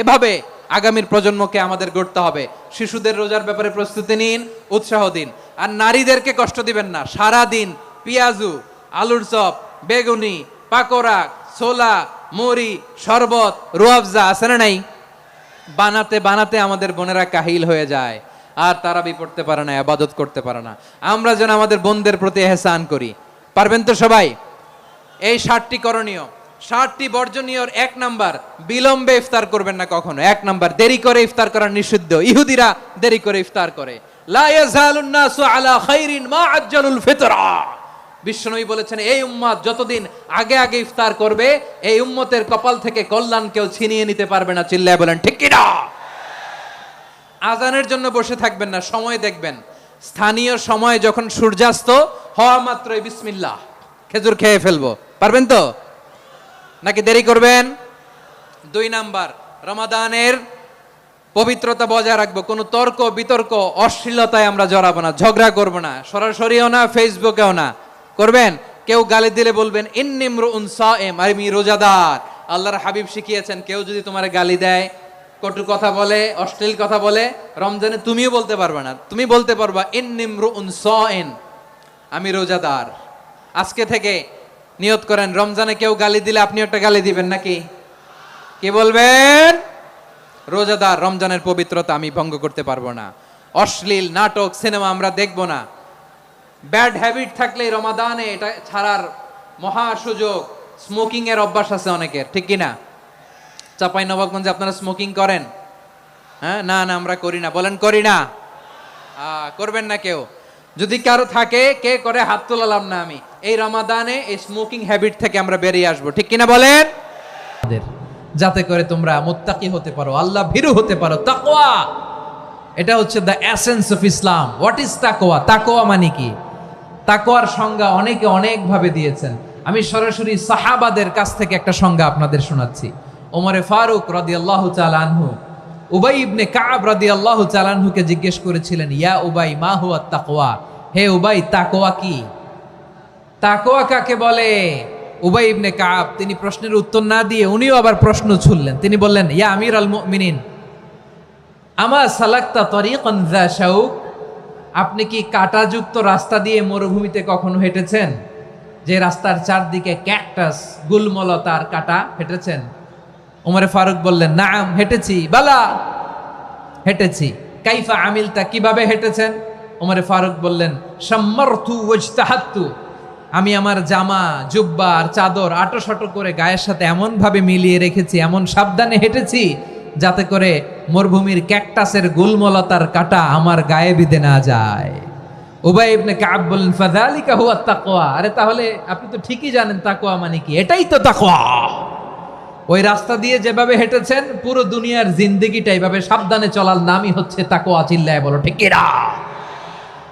এভাবে আগামীর প্রজন্মকে আমাদের গড়তে হবে। শিশুদের রোজার ব্যাপারে প্রস্তুতি নিন, উৎসাহ দিন। আর নারীদেরকে কষ্ট দিবেন না। সারা দিন পেঁয়াজু, আলুর চপ, বেগুনি, পাকোড়া, ছোলা, মুড়ি, শরবত, রুয়াবজা আছে না নাই, বানাতে বানাতে আমাদের বোনেরা কাহিল হয়ে যায়, আর তারাবি পড়তে পারে না, ইবাদত করতে পারে না। আমরা যেন আমাদের বোনদের প্রতি ইহসান করি। পারবেন তো সবাই? এই 60টি করণীয়, 60টি বর্জনীয়। 1 নাম্বার, বিলম্বে ইফতার করবেন না কখনো। 1 নাম্বার, দেরি করে ইফতার করা নিষিদ্ধ। ইহুদিরা দেরি করে ইফতার করে। লা ইয়াজালুন নাসু আলা খাইরিন মা আজ্জালুল ফিতরা। বিশ্বনবী বলেছেন, এই উম্মত যতদিন আগে আগে ইফতার করবে, এই উম্মতের কপাল থেকে কল্যাণ কেউ ছিনিয়ে নিতে পারবে না। চিল্লায় বলেন ঠিক কি না? আজানের জন্য বসে থাকবেন না, সময় দেখবেন। স্থানীয় সময় যখন সূর্যাস্ত হওয়া মাত্রই বিসমিল্লাহ, খেজুর খেয়ে ফেলবো। পারবেন তো, নাকি দেরি করবেন? 2 নাম্বার, রমাদানের পবিত্রতা বজায় রাখবো। কোনো তর্ক বিতর্ক, অশ্লীলতায় আমরা জড়াবো না, ঝগড়া করবো না, সরাসরিও না, ফেসবুকেও না। করবেন? কেউ গালি দিলে বলবেন ইন্নিমরুউন সায়েম, আমি রোজাদার। আল্লাহর হাবিব শিখিয়েছেন, কেউ যদি তোমার গালি দেয়, কটু কথা বলে, অশ্লীল কথা বলে, রমজানে তুমিও বলতে পারবে না। তুমি বলতে পারবা ইন্নিমরুউন সায়েম, আমি রোজাদার। আজকে থেকে নিয়ত করেন, রমজানে কেউ গালি দিলে আপনি একটা গালি দিবেন নাকি? কি বলবেন? রোজাদার, রমজানের পবিত্রতা আমি ভঙ্গ করতে পারবো না। অশ্লীল নাটক, সিনেমা আমরা দেখবো না। ব্যাড হ্যাবিট থাকলে রমাদানে এটা ছাড়ার মহা সুযোগ। স্মোকিং এর অভ্যাস আছে অনেকের, ঠিক কিনা? চাপাই নবাবগঞ্জে আপনারা স্মোকিং করেন? হ্যাঁ, না না আমরা করি না। বলেন করি না? করবেন না কেউ। যদি কারো থাকে, কে করে হাত তোলালাম না আমি। এই রমাদানে এই স্মোকিং হ্যাবিট থেকে আমরা বেরিয়ে আসবো, ঠিক কিনা বলেন? যাতে করে তোমরা মুত্তাকি হতে পারো, আল্লাহ ভীরু হতে পারো। তাকওয়া, এটা হচ্ছে the essence of Islam. What is তাকওয়া? তাকওয়া মানে কি? তাকওয়ার সংজ্ঞা অনেকে অনেক ভাবে দিয়েছেন। আমি সরাসরি সাহাবাদের কাছ থেকে একটা সংজ্ঞা আপনাদের শোনাচ্ছি। ওমরে ফারুক রাদিয়াল্লাহু তাআলা আনহু উবাই ইবনে কাব রাদিয়াল্লাহু তাআলা আনহুকে জিজ্ঞেস করেছিলেন, ইয়া উবাই মা হুয়া তাকওয়া? হে উবাই, তাকওয়া কি? তাকওয়া কাকে বলে? উবাই ইবনে কাব তিনি প্রশ্নের উত্তর না দিয়ে উনিও আবার প্রশ্ন ছুড়লেন। তিনি বললেন, ইয়া আমিরাল মুমিনিন, আমা সালাকতা তরিকান যা শাউক? আপনি কি কাঁটাযুক্ত রাস্তা দিয়ে মরুভূমিতে কখনো হেঁটেছেন? যে রাস্তার চারদিকে ক্যাকটাস, গুলমলতার কাঁটা, হেঁটেছেন? ওমরে ফারুক বললেন, নাম, হেঁটেছি। বালা, হেঁটেছি। কাইফা আমিলতা, কিভাবে হেঁটেছেন? ওমরে ফারুক বললেন, শাম্মারতু ওয়াজতাহাত্তু, আমি আমার জামা, জুব্বা আর চাদর আটোসাটো করে গায়ের সাথে এমন ভাবে মিলিয়ে রেখেছি, এমন সাবধানে হেঁটেছি, যাতে করে মরুভূমির ক্যাকটাসের গুলমলতার কাঁটা আমার গায়ে বিঁধে না যায়। উবাই ইবনে কাব বললেন, ফাযালিকা হুয়া তাকওয়া। আরে তাহলে আপনি তো ঠিকই জানেন তাকওয়া মানে কি। এটাই তো তাকওয়া। ওই রাস্তা দিয়ে যেভাবে হেঁটেছেন, পুরো দুনিয়ার জিন্দেগিটা এইভাবে সাবধানে চলার নামই হচ্ছে তাকওয়া। চিল্লায় বলো ঠিক কি না?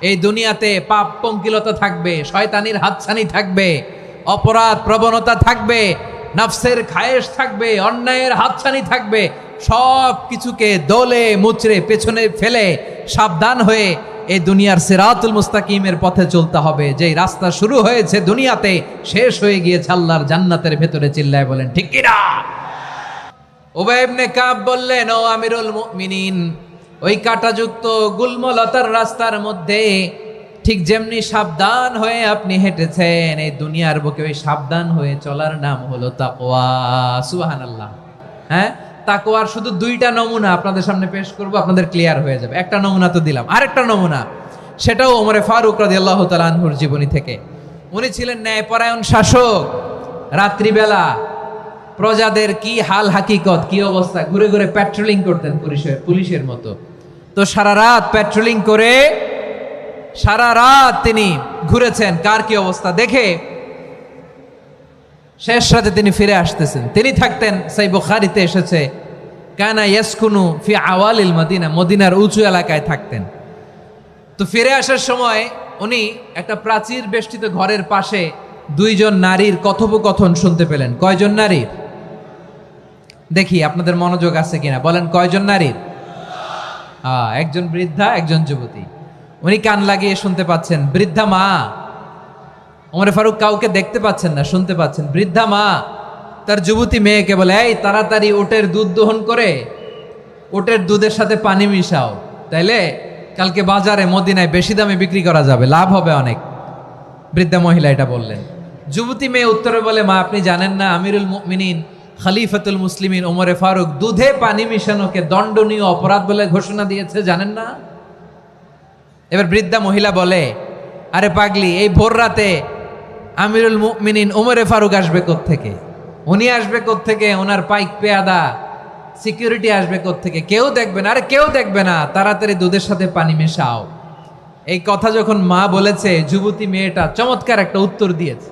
এই দুনিয়াতে পাপ পঙ্কিলতা থাকবে, শয়তানির হাতছানি থাকবে, অপরাধ প্রবণতা থাকবে, নফসের খায়েশ থাকবে, অন্যায়ের হাতছানি থাকবে। সব কিছুকে দলে মুচড়ে পেছনে ফেলে সাবধান হয়ে এই দুনিয়ার সিরাতুল মুস্তাকিমের পথে চলতে হবে। যেই রাস্তা শুরু হয়েছে দুনিয়াতে, শেষ হয়ে গিয়েছে আল্লাহর জান্নাতের ভেতরে। চিল্লায় বলেন ঠিক কি না? উবাই ইবনে কাব বললেন, ও আমিরুল মুমিনিন, ওই কাঁটাযুক্ত গুলমলতার রাস্তার মধ্যে ঠিক যেমনি সাবধান হয়ে আপনি হেঁটেছেন, এই দুনিয়ার বুকে ওই সাবধান হয়ে চলার নাম হলো তাকওয়া। সুবহানাল্লাহ। হ্যাঁ, তাকওয়ার শুধু 2টা নমুনা আপনাদের সামনে পেশ করব, আপনাদের ক্লিয়ার হয়ে যাবে। একটা নমুনা তো দিলাম, আরেকটা নমুনা, সেটাও ওমরে ফারুক রাদিয়াল্লাহু তাআলা আনহুর জীবনী থেকে। উনি ছিলেন ন্যায়পরায়ণ শাসক। রাত্রিবেলা প্রজাদের কি হাল হাকিকত, কি অবস্থা, ঘুরে ঘুরে প্যাট্রোলিং করতেন পুলিশের মতো। তো সারা রাত প্যাট্রোলিং করে সারা রাত তিনি ঘুরেছেন কার কি অবস্থা দেখে। শেষ রাতে তিনি ফিরে আসতেছেন। তিনি থাকতেন, সেই বুখারীতে এসেছে, কানা ইয়াসকুনু ফি আওয়ালিল মদিনা, মদিনার উঁচু এলাকায় থাকতেন। তো ফিরে আসার সময় উনি একটা প্রাচীর বেষ্টিত ঘরের পাশে দুইজন নারীর কথোপকথন শুনতে পেলেন। কয়জন নারীর? দেখি আপনাদের মনোযোগ আছে কিনা, বলেন কয়জন নারীর? একজন বৃদ্ধা, একজন যুবতী। উনি কান লাগিয়ে শুনতে পাচ্ছেন। বৃদ্ধা মা, ওমর ফারুক কাউকে দেখতে পাচ্ছেন না, শুনতে পাচ্ছেন। বৃদ্ধা মা তার যুবতী মেয়েকে বলে, এই তাড়াতাড়ি উটের দুধ দহন করে উটের দুধের সাথে পানি মিশাও, তাইলে কালকে বাজারে মদিনায় বেশি দামে বিক্রি করা যাবে, লাভ হবে অনেক। বৃদ্ধা মহিলা এটা বললেন। যুবতী মেয়ে উত্তরে বলে, মা আপনি জানেন না আমিরুল মুমিনিন খলিফাতুল মুসলিমিন ওমরে ফারুক দুধে পানি মিশানোকে দণ্ডনীয় অপরাধ বলে ঘোষণা দিয়েছে, জানেন না? এবার বৃদ্ধা মহিলা বলে, আরে পাগলি, এই ভোর রাতে আমিরুল মুমিনিন ওমরে ফারুক আসবে কোত্থেকে? উনি আসবে কোত্থেকে? ওনার পাইক পেয়াদা সিকিউরিটি আসবে কোত্থেকে? কেউ দেখবে না। আরে কেউ দেখবে না, তাড়াতাড়ি দুধের সাথে পানি মেশাও। এই কথা যখন মা বলেছে, যুবতী মেয়েটা চমৎকার একটা উত্তর দিয়েছে।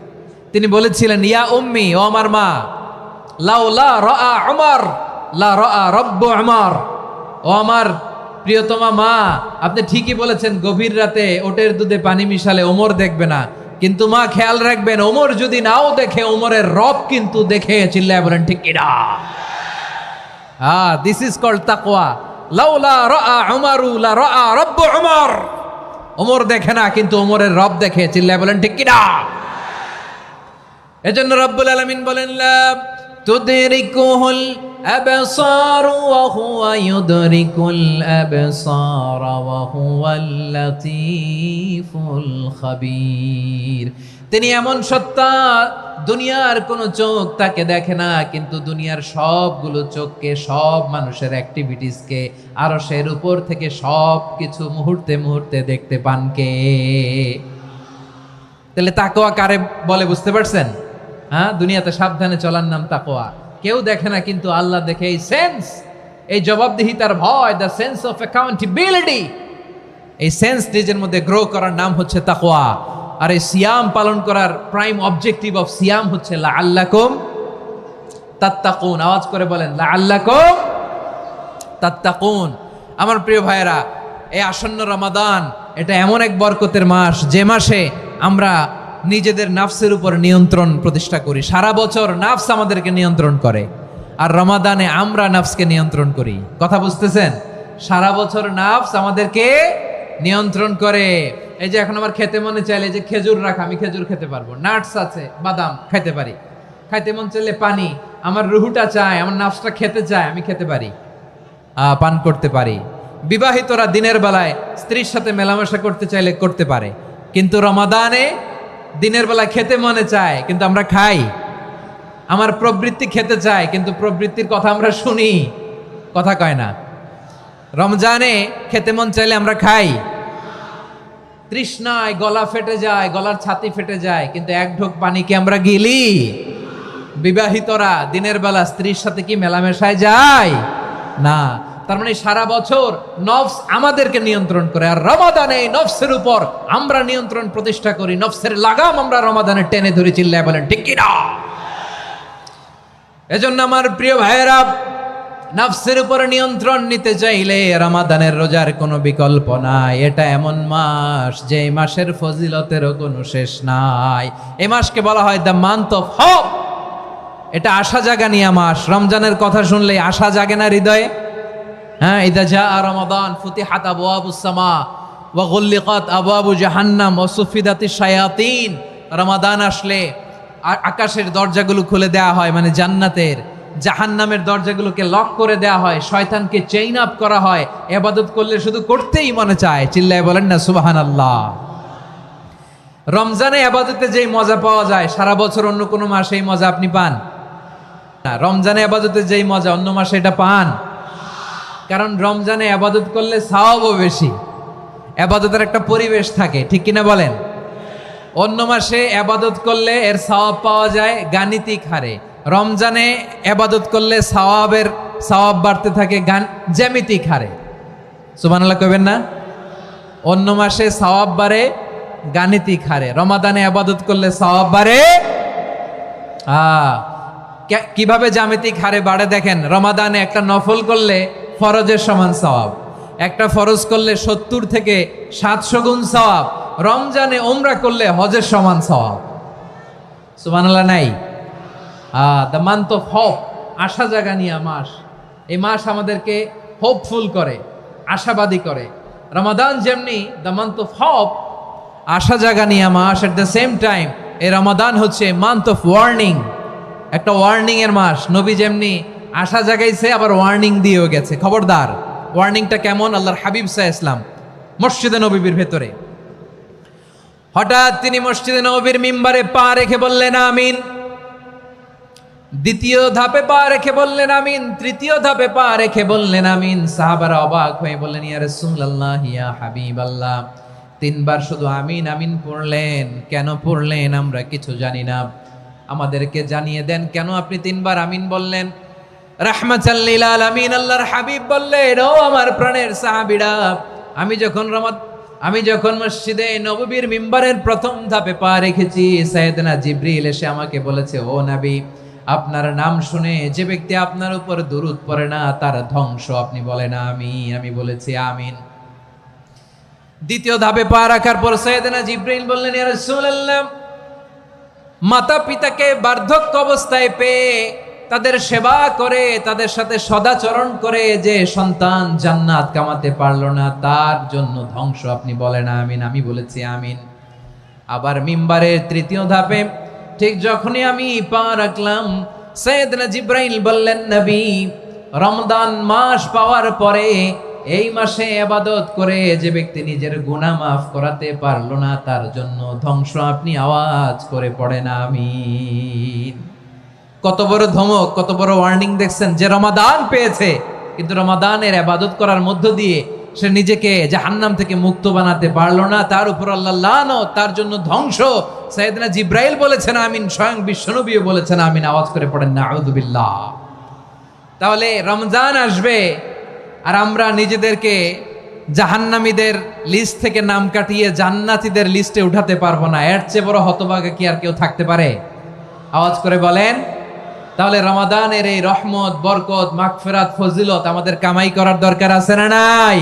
তিনি বলেছিলেন, ইয়া উম্মি, ও আমার মা, লাউলা রাআ উমর লা রাআ রব্বু উমর। ও আমার প্রিয়তমা মা, আপনি ঠিকই বলেছেন, গভীর রাতে ওটের দুধে পানি মিশালে ওমর দেখবে না, কিন্তু মা খেয়াল রাখবেন, ওমর যদি নাও দেখে, ওমরের রব কিন্তু দেখে। চিল্লায় বলেন ঠিক কিনা? দিস ইজ কল্ড তাকওয়া। লাউলা রাআ উমরু লা রাআ রব্বু উমর। ওমর দেখে না, কিন্তু ওমরের রব দেখে। চিল্লায় বলেন ঠিক কিনা? এজন্য রব্বুল আলামিন বলেন, লা তুদরিকুহুল আবসার ওয়া হুয়া ইউদরিকুল আবসার ওয়া হুয়াল লাতীফুল খাবীর। তিনি এমন সত্তা, দুনিয়ার কোনো চোখ তাকে দেখে না, কিন্তু দুনিয়ার সবগুলো চোখকে, সব মানুষের অ্যাক্টিভিটিসকে, আরশের উপর থেকে সব কিছু মুহূর্তে মুহূর্তে দেখতে পান কে? তাহলে তাকওয়া কারে বলে বুঝতে পারছেন? দুনিয়াতে সাবধানে চলার নাম তাকওয়া। কেউ দেখে না, কিন্তু আল্লাহ দেখে। এই সেন্স, এই জবাবদিহিতার ভয়, দ্য সেন্স অফ অ্যাকাউন্টেবিলিটি, এই সেন্স নিজের মধ্যে গ্রো করার নাম হচ্ছে তাকওয়া। আর এই সিয়াম পালন করার প্রাইম অবজেক্টিভ অফ সিয়াম হচ্ছে লাআল্লাকুম তাত্তাকুন। আওয়াজ করে বলেন, লাআল্লাকুম তাত্তাকুন। আমার প্রিয় ভাইয়েরা, এই আসন্ন রমাদান, এটা এমন এক বরকতের মাস, যে মাসে আমরা নিজেদের নাফসের উপর নিয়ন্ত্রণ প্রতিষ্ঠা করি। সারা বছর নাফস আমাদেরকে নিয়ন্ত্রণ করে, আর রমাদানে আমরা নাফসকে নিয়ন্ত্রণ করি। কথা বুঝতেছেন? সারা বছর নাফস আমাদেরকে নিয়ন্ত্রণ করে। এই যে এখন আমার খেতে মনে চাইলে, যে খেজুর রাখা, আমি খেজুর খেতে পারবো, নাটস আছে, বাদাম খাইতে পারি। খাইতে মন চাইলে পানি, আমার রুহুটা চায়, আমার নাফসটা খেতে চায়, আমি খেতে পারি, পান করতে পারি। বিবাহিতরা দিনের বেলায় স্ত্রীর সাথে মেলামেশা করতে চাইলে করতে পারে, কিন্তু রমাদানে দিনের বেলা খেতে মনে চায়, কিন্তু আমরা খাই। আমার প্রবৃত্তি খেতে চায়, কিন্তু প্রবৃত্তির কথা আমরা শুনি, কথা কয় না। রমজানে খেতে মন চাইলে আমরা খাই, তৃষ্ণায় গলা ফেটে যায়, গলার ছাতি ফেটে যায়, কিন্তু এক ঢোক পানি কি আমরা গিলি? বিবাহিতরা দিনের বেলা স্ত্রীর সাথে কি মেলামেশায় যায়? না। তার মানে সারা বছর নফস আমাদেরকে নিয়ন্ত্রণ করে, আর রমাদানে নফসের উপর আমরা নিয়ন্ত্রণ প্রতিষ্ঠা করি। নফসের লাগাম আমরা রমাদানে টেনে ধরে। চিল্লায় বলেন ঠিক কিনা? এজন্য আমার প্রিয় ভাইয়েরা, নফসের উপর নিয়ন্ত্রণ নিতে চাইলে রমাদানের রোজার কোনো বিকল্প নাই। এটা এমন মাস, যে মাসের ফজিলতেরও কোনো শেষ নাই। এই মাসকে বলা হয় দ্য মান্থ অফ হোপ। এটা আশা জাগানিয়া মাস। রমজানের কথা শুনলে আশা জাগে না হৃদয়ে? ইদা জাআ রমাদান ফুতিহাত আবওয়াবুস সামা ওয়া গুল্লিকাত আবওয়াবু জাহান্নাম ওয়া সুফিদাতিশ শায়াতিন। রমাদান আসলে আকাশের দরজাগুলো খুলে দেওয়া হয়, মানে জান্নাতের। জাহান্নামের দরজাগুলোকে লক করে দেওয়া হয়, শয়তানকে চেইন আপ করা হয়। ইবাদত করলে শুধু করতেই মনে চায়। চিল্লায় বলেন না সুবহানাল্লাহ। রমজানে ইবাদতে যেই মজা পাওয়া যায়, সারা বছর অন্য কোনো মাসে এই মজা আপনি পান না। রমজানে ইবাদতে যেই মজা, অন্য মাসে এটা পান? কারণ রমজানে ইবাদত করলে সওয়াবও বেশি, ইবাদতের একটা পরিবেশ থাকে, ঠিক কিনা বলেন? অন্য মাসে ইবাদত করলে এর সওয়াব পাওয়া যায় গাণিতিক হারে, রমজানে ইবাদত করলে সওয়াব বাড়তে থাকে জ্যামিতিক হারে। সুবহানাল্লাহ কইবেন না? অন্য মাসে সওয়াব বাড়ে গাণিতিক হারে, রমাদানে ইবাদত করলে সওয়াব বাড়ে কিভাবে জ্যামিতিক হারে বাড়ে দেখেন। রমাদানে একটা নফল করলে ফরজের সমান সওয়াব, একটা ফরজ করলে 70 থেকে 700 গুণ সওয়াব। রমজানে উমরা করলে হজের সমান সওয়াব। সুবহানাল্লাহ নাই? দ্য মান্থ অফ হোপ, আশা জাগানিয়া মাস। এই মাস আমাদেরকে হোপফুল করে, আশাবাদী করে। রমাদান যেমনি দ্য মান্থ অফ হোপ, আশা জাগানিয়া মাস, এট দ্য সেম টাইম এই রমাদান হচ্ছে মান্থ অফ ওয়ার্নিং, একটা ওয়ার্নিং এর মাস। নবী যেমনি আশা জাগাইছে, আবার ওয়ার্নিং দিয়েও গেছে, খবরদার। ওয়ার্নিংটা কেমন? আল্লাহর হাবিব সাল্লাল্লাহু আলাইহি ওয়াসাল্লাম মসজিদে নববীর ভেতরে হঠাৎ তিনি মসজিদে নববীর মিম্বারে পা রেখে বললেন আমিন। দ্বিতীয় ধাপে পা রেখে বললেন আমিন, তৃতীয় ধাপে পা রেখে বললেন আমিন। সাহাবারা অবাক হয়ে বললেন, ইয়া রাসূলুল্লাহ, ইয়া হাবিবাল্লাহ, তিনবার শুধু আমিন আমিন পড়লেন, কেন পড়লেন আমরা কিছু জানি না, আমাদেরকে জানিয়ে দেন কেন আপনি তিনবার আমিন বললেন। রাহমাতাল লিল আলামিন আল্লাহর হাবিব বললেন, ও আমার প্রাণের সাহাবীরা, আমি যখন মসজিদে নববীর মিম্বারের প্রথম ধাপে পা রেখেছি, সাইয়েদনা জিবরিল এসে আমাকে বলেছে, ও নবী, আপনার নাম শুনে যে ব্যক্তি আপনার উপর দুরূদ পড়ে না তার ধ্বংস। আপনি বলেন আমিন। আমি বলেছি আমিন। দ্বিতীয় ধাপে পা রাখার পর সাইয়েদনা জিবরিল বললেন, ইয়া রাসূলুল্লাহ, মাতা পিতাকে বার্ধক্য অবস্থায় পেয়ে তাদের সেবা করে, তাদের সাথে সদাচরণ করে যে সন্তান জান্নাত কামাতে পারলো না, তার জন্য ধ্বংস। আপনি বলেন আমিন। আমি বলেছি আমিন। আবার মিম্বারের তৃতীয় ধাপে ঠিক যখনই আমি পা রাখলাম, সাইয়েদনা জিবরাইল বললেন, নবী, রমজান মাস পাওয়ার পরে এই মাসে ইবাদত করে যে ব্যক্তি নিজের গুনাহ মাফ করাতে পারলো না, তার জন্য ধ্বংস। আপনি আওয়াজ করে পড়েন আমিন। কত বড় ধমক, কত বড় ওয়ার্নিং দেখছেন। যে রমাদান পেয়েছে, কিন্তু রমাদানের ইবাদত করার মধ্য দিয়ে সে নিজেকে জাহান্নাম থেকে মুক্ত বানাতে পারলো না, তার উপর আল্লাহ লানত, তার জন্য ধ্বংস। সাইয়েদনা জিবরাইল বলেছেন আমিন, স্বয়ং বিশ্বনবীও বলেছেন আমিন। আওয়াজ করে পড়েন নাউযু বিল্লাহ। তাহলে রমজান আসবে আর আমরা নিজেদেরকে জাহান্নামীদের লিস্ট থেকে নাম কাটিয়ে জান্নাতীদের লিস্টে উঠাতে পারবো না। এর চেয়ে বড় হতভাগা কি আর কেউ থাকতে পারে? আওয়াজ করে বলেন। তাহলে রমাদানের এই রহমত, বরকত, মাগফিরাত, ফজিলত আমাদের কামাই করার দরকার আছে না নাই?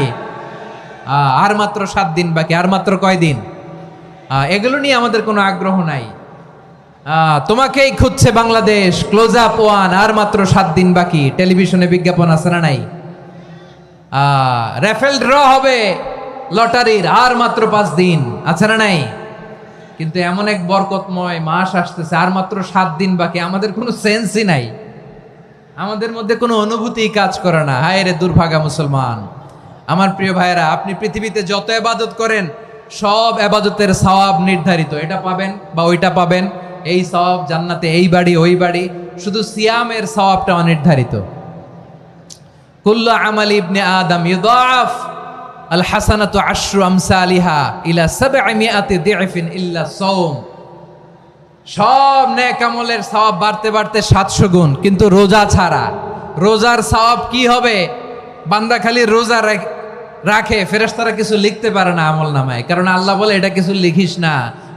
আর মাত্র 7 দিন বাকি। আর মাত্র কয় দিন? এগুলো নিয়ে আমাদের কোনো আগ্রহ নাই। তোমাকেই খুঁজছে বাংলাদেশ, ক্লোজ আপ ওয়ান, আর মাত্র 7 দিন বাকি। টেলিভিশনে বিজ্ঞাপন আছে না নাই? রেফেল ড্র হবে লটারির, আর মাত্র 5 দিন, আছে না নাই? কিন্তু এমন এক বরকতময় মাস আসতেছে, আর মাত্র 7 দিন বাকি। আমাদের কোনো সেন্সই নাই, আমাদের মধ্যে কোনো অনুভূতি কাজ করে না। হায় রে দুর্ভাগা মুসলমান। আমার প্রিয় ভাইয়েরা, আপনি পৃথিবীতে যত ইবাদত করেন, সব ইবাদতের সওয়াব নির্ধারিত। এটা পাবেন বা ওইটা পাবেন, এই সওয়াব জান্নাতে, এই বাড়ি ওই বাড়ি। শুধু সিয়ামের সওয়াবটা অনির্ধারিত। কুল্লু আমালি ইবনে আদম ইউদাফ আল হাসানাতু আশরু আমসালিহা ইলা 700 দি'ফিন ইল্লা সাওম। সব নেক আমলের সওয়াব বাড়তে বাড়তে 700 গুণ, কিন্তু রোজা ছাড়া। রোজার সওয়াব কি হবে? বান্দা খালি রোজা রাখে, ফেরেশতারা কিছু লিখতে পারে না আমল নামায়, কারণ আল্লাহ বলে এটা কিছু লিখিস না,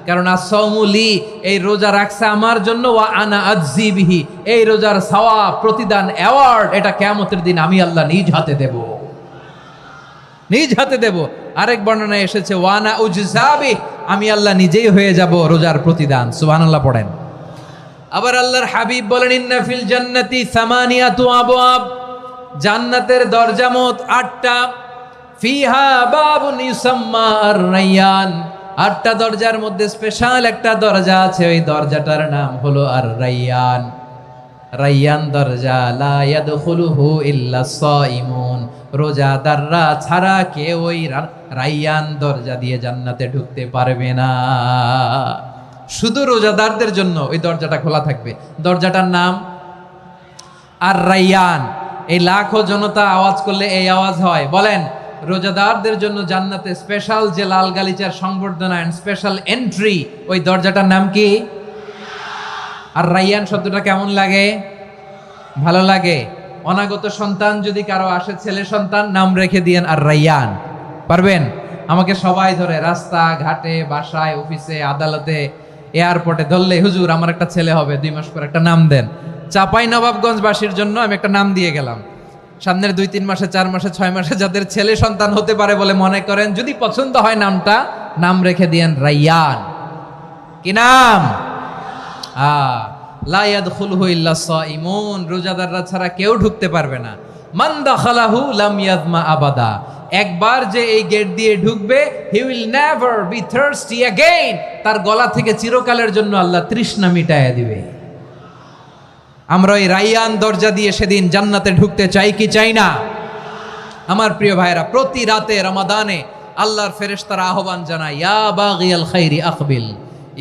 কারণ as-সাওমু লি, এই রোজা রাখছে আমার জন্য, ওয়া আনা আজজি বিহি, এই রোজার সওয়াব, প্রতিদান, অ্যাওয়ার্ড, এটা কিয়ামতের দিন আমি আল্লাহ নিজ হাতে দেব, নিজ হাতে দেব। আরেক বর্ণনায় এসেছে ওয়ানা উজজাবি, আমি আল্লাহ নিজেই হয়ে যাব রোজার প্রতিদান। সুবহানাল্লাহ পড়েন। আবার আল্লাহর হাবিব বলেন, ইন্না ফিল জান্নাতি সামানিয়াতু আবওয়াব, জান্নাতের দরজা মোট 8টা। ফিহা বাবুন ইউসাম্মা আর-রায়্যান, 8টা দরজার মধ্যে স্পেশাল একটা দরজা আছে, ওই দরজাটার নাম হলো আর-রায়্যান। রায়্যান দরজা, লা ইয়াদখুলুহু ইল্লা সাইমুন, রোজাদাররা ছাড়া কেউ ওই রায়্যান দরজা দিয়ে জান্নাতে ঢুকতে পারবে না। শুধু রোজাদারদের জন্য ওই দরজাটা খোলা থাকবে। দরজাটার নাম আর-রায়্যান। এই লাখো জনতা আওয়াজ করলে এই আওয়াজ হয়। বলেন, রোজাদারদের জন্য জান্নাতে স্পেশাল যে লাল গালিচার সংবর্ধনা এন্ড স্পেশাল এন্ট্রি, ওই দরজাটার নাম কি? আর-রায়্যান শব্দটা কেমন লাগে? ভালো লাগে। অনাগত সন্তান যদি কারো আসে, ছেলে সন্তান, নাম রেখে দিয়েন আর-রায়্যান। পারবেন? আমাকে সবাই ধরে রাস্তা ঘাটে, বাসায়, অফিসে, আদালতে, এয়ারপোর্টে ধরলে, হুজুর আমার একটা ছেলে হবে 2 মাস পর, একটা নাম দেন। চাপাই নবাবগঞ্জবাসীর জন্য আমি একটা নাম দিয়ে গেলাম। সামনের 2-3 মাসে, 4 মাসে, 6 মাসে যাদের ছেলে সন্তান হতে পারে বলে মনে করেন, যদি পছন্দ হয় নামটা, নাম রেখে দিয়েন রায়্যান। কি নাম? লা ইয়াদখুলহু ইল্লা সাইমুন, রোজাদাররা ছাড়া কেউ ঢুকতে পারবে না। মান দাখালাহু লাম ইয়াযমা আবাদা, একবার যে এই গেট দিয়ে ঢুকবে, he will never be thirsty again, তার গলা থেকে চিরকালের জন্য আল্লাহ তৃষ্ণা মিটাইয়া দিবে। আমরা ওই রাইয়ান দরজা দিয়ে সেদিন জান্নাতে ঢুকতে চাই কি চাই না? আমার প্রিয় ভাইরা, প্রতি রাতে রমাদানে আল্লাহর ফেরেশতারা আহ্বান জানায়, ইয়া বাগিয়াল খাইরি আকবিল,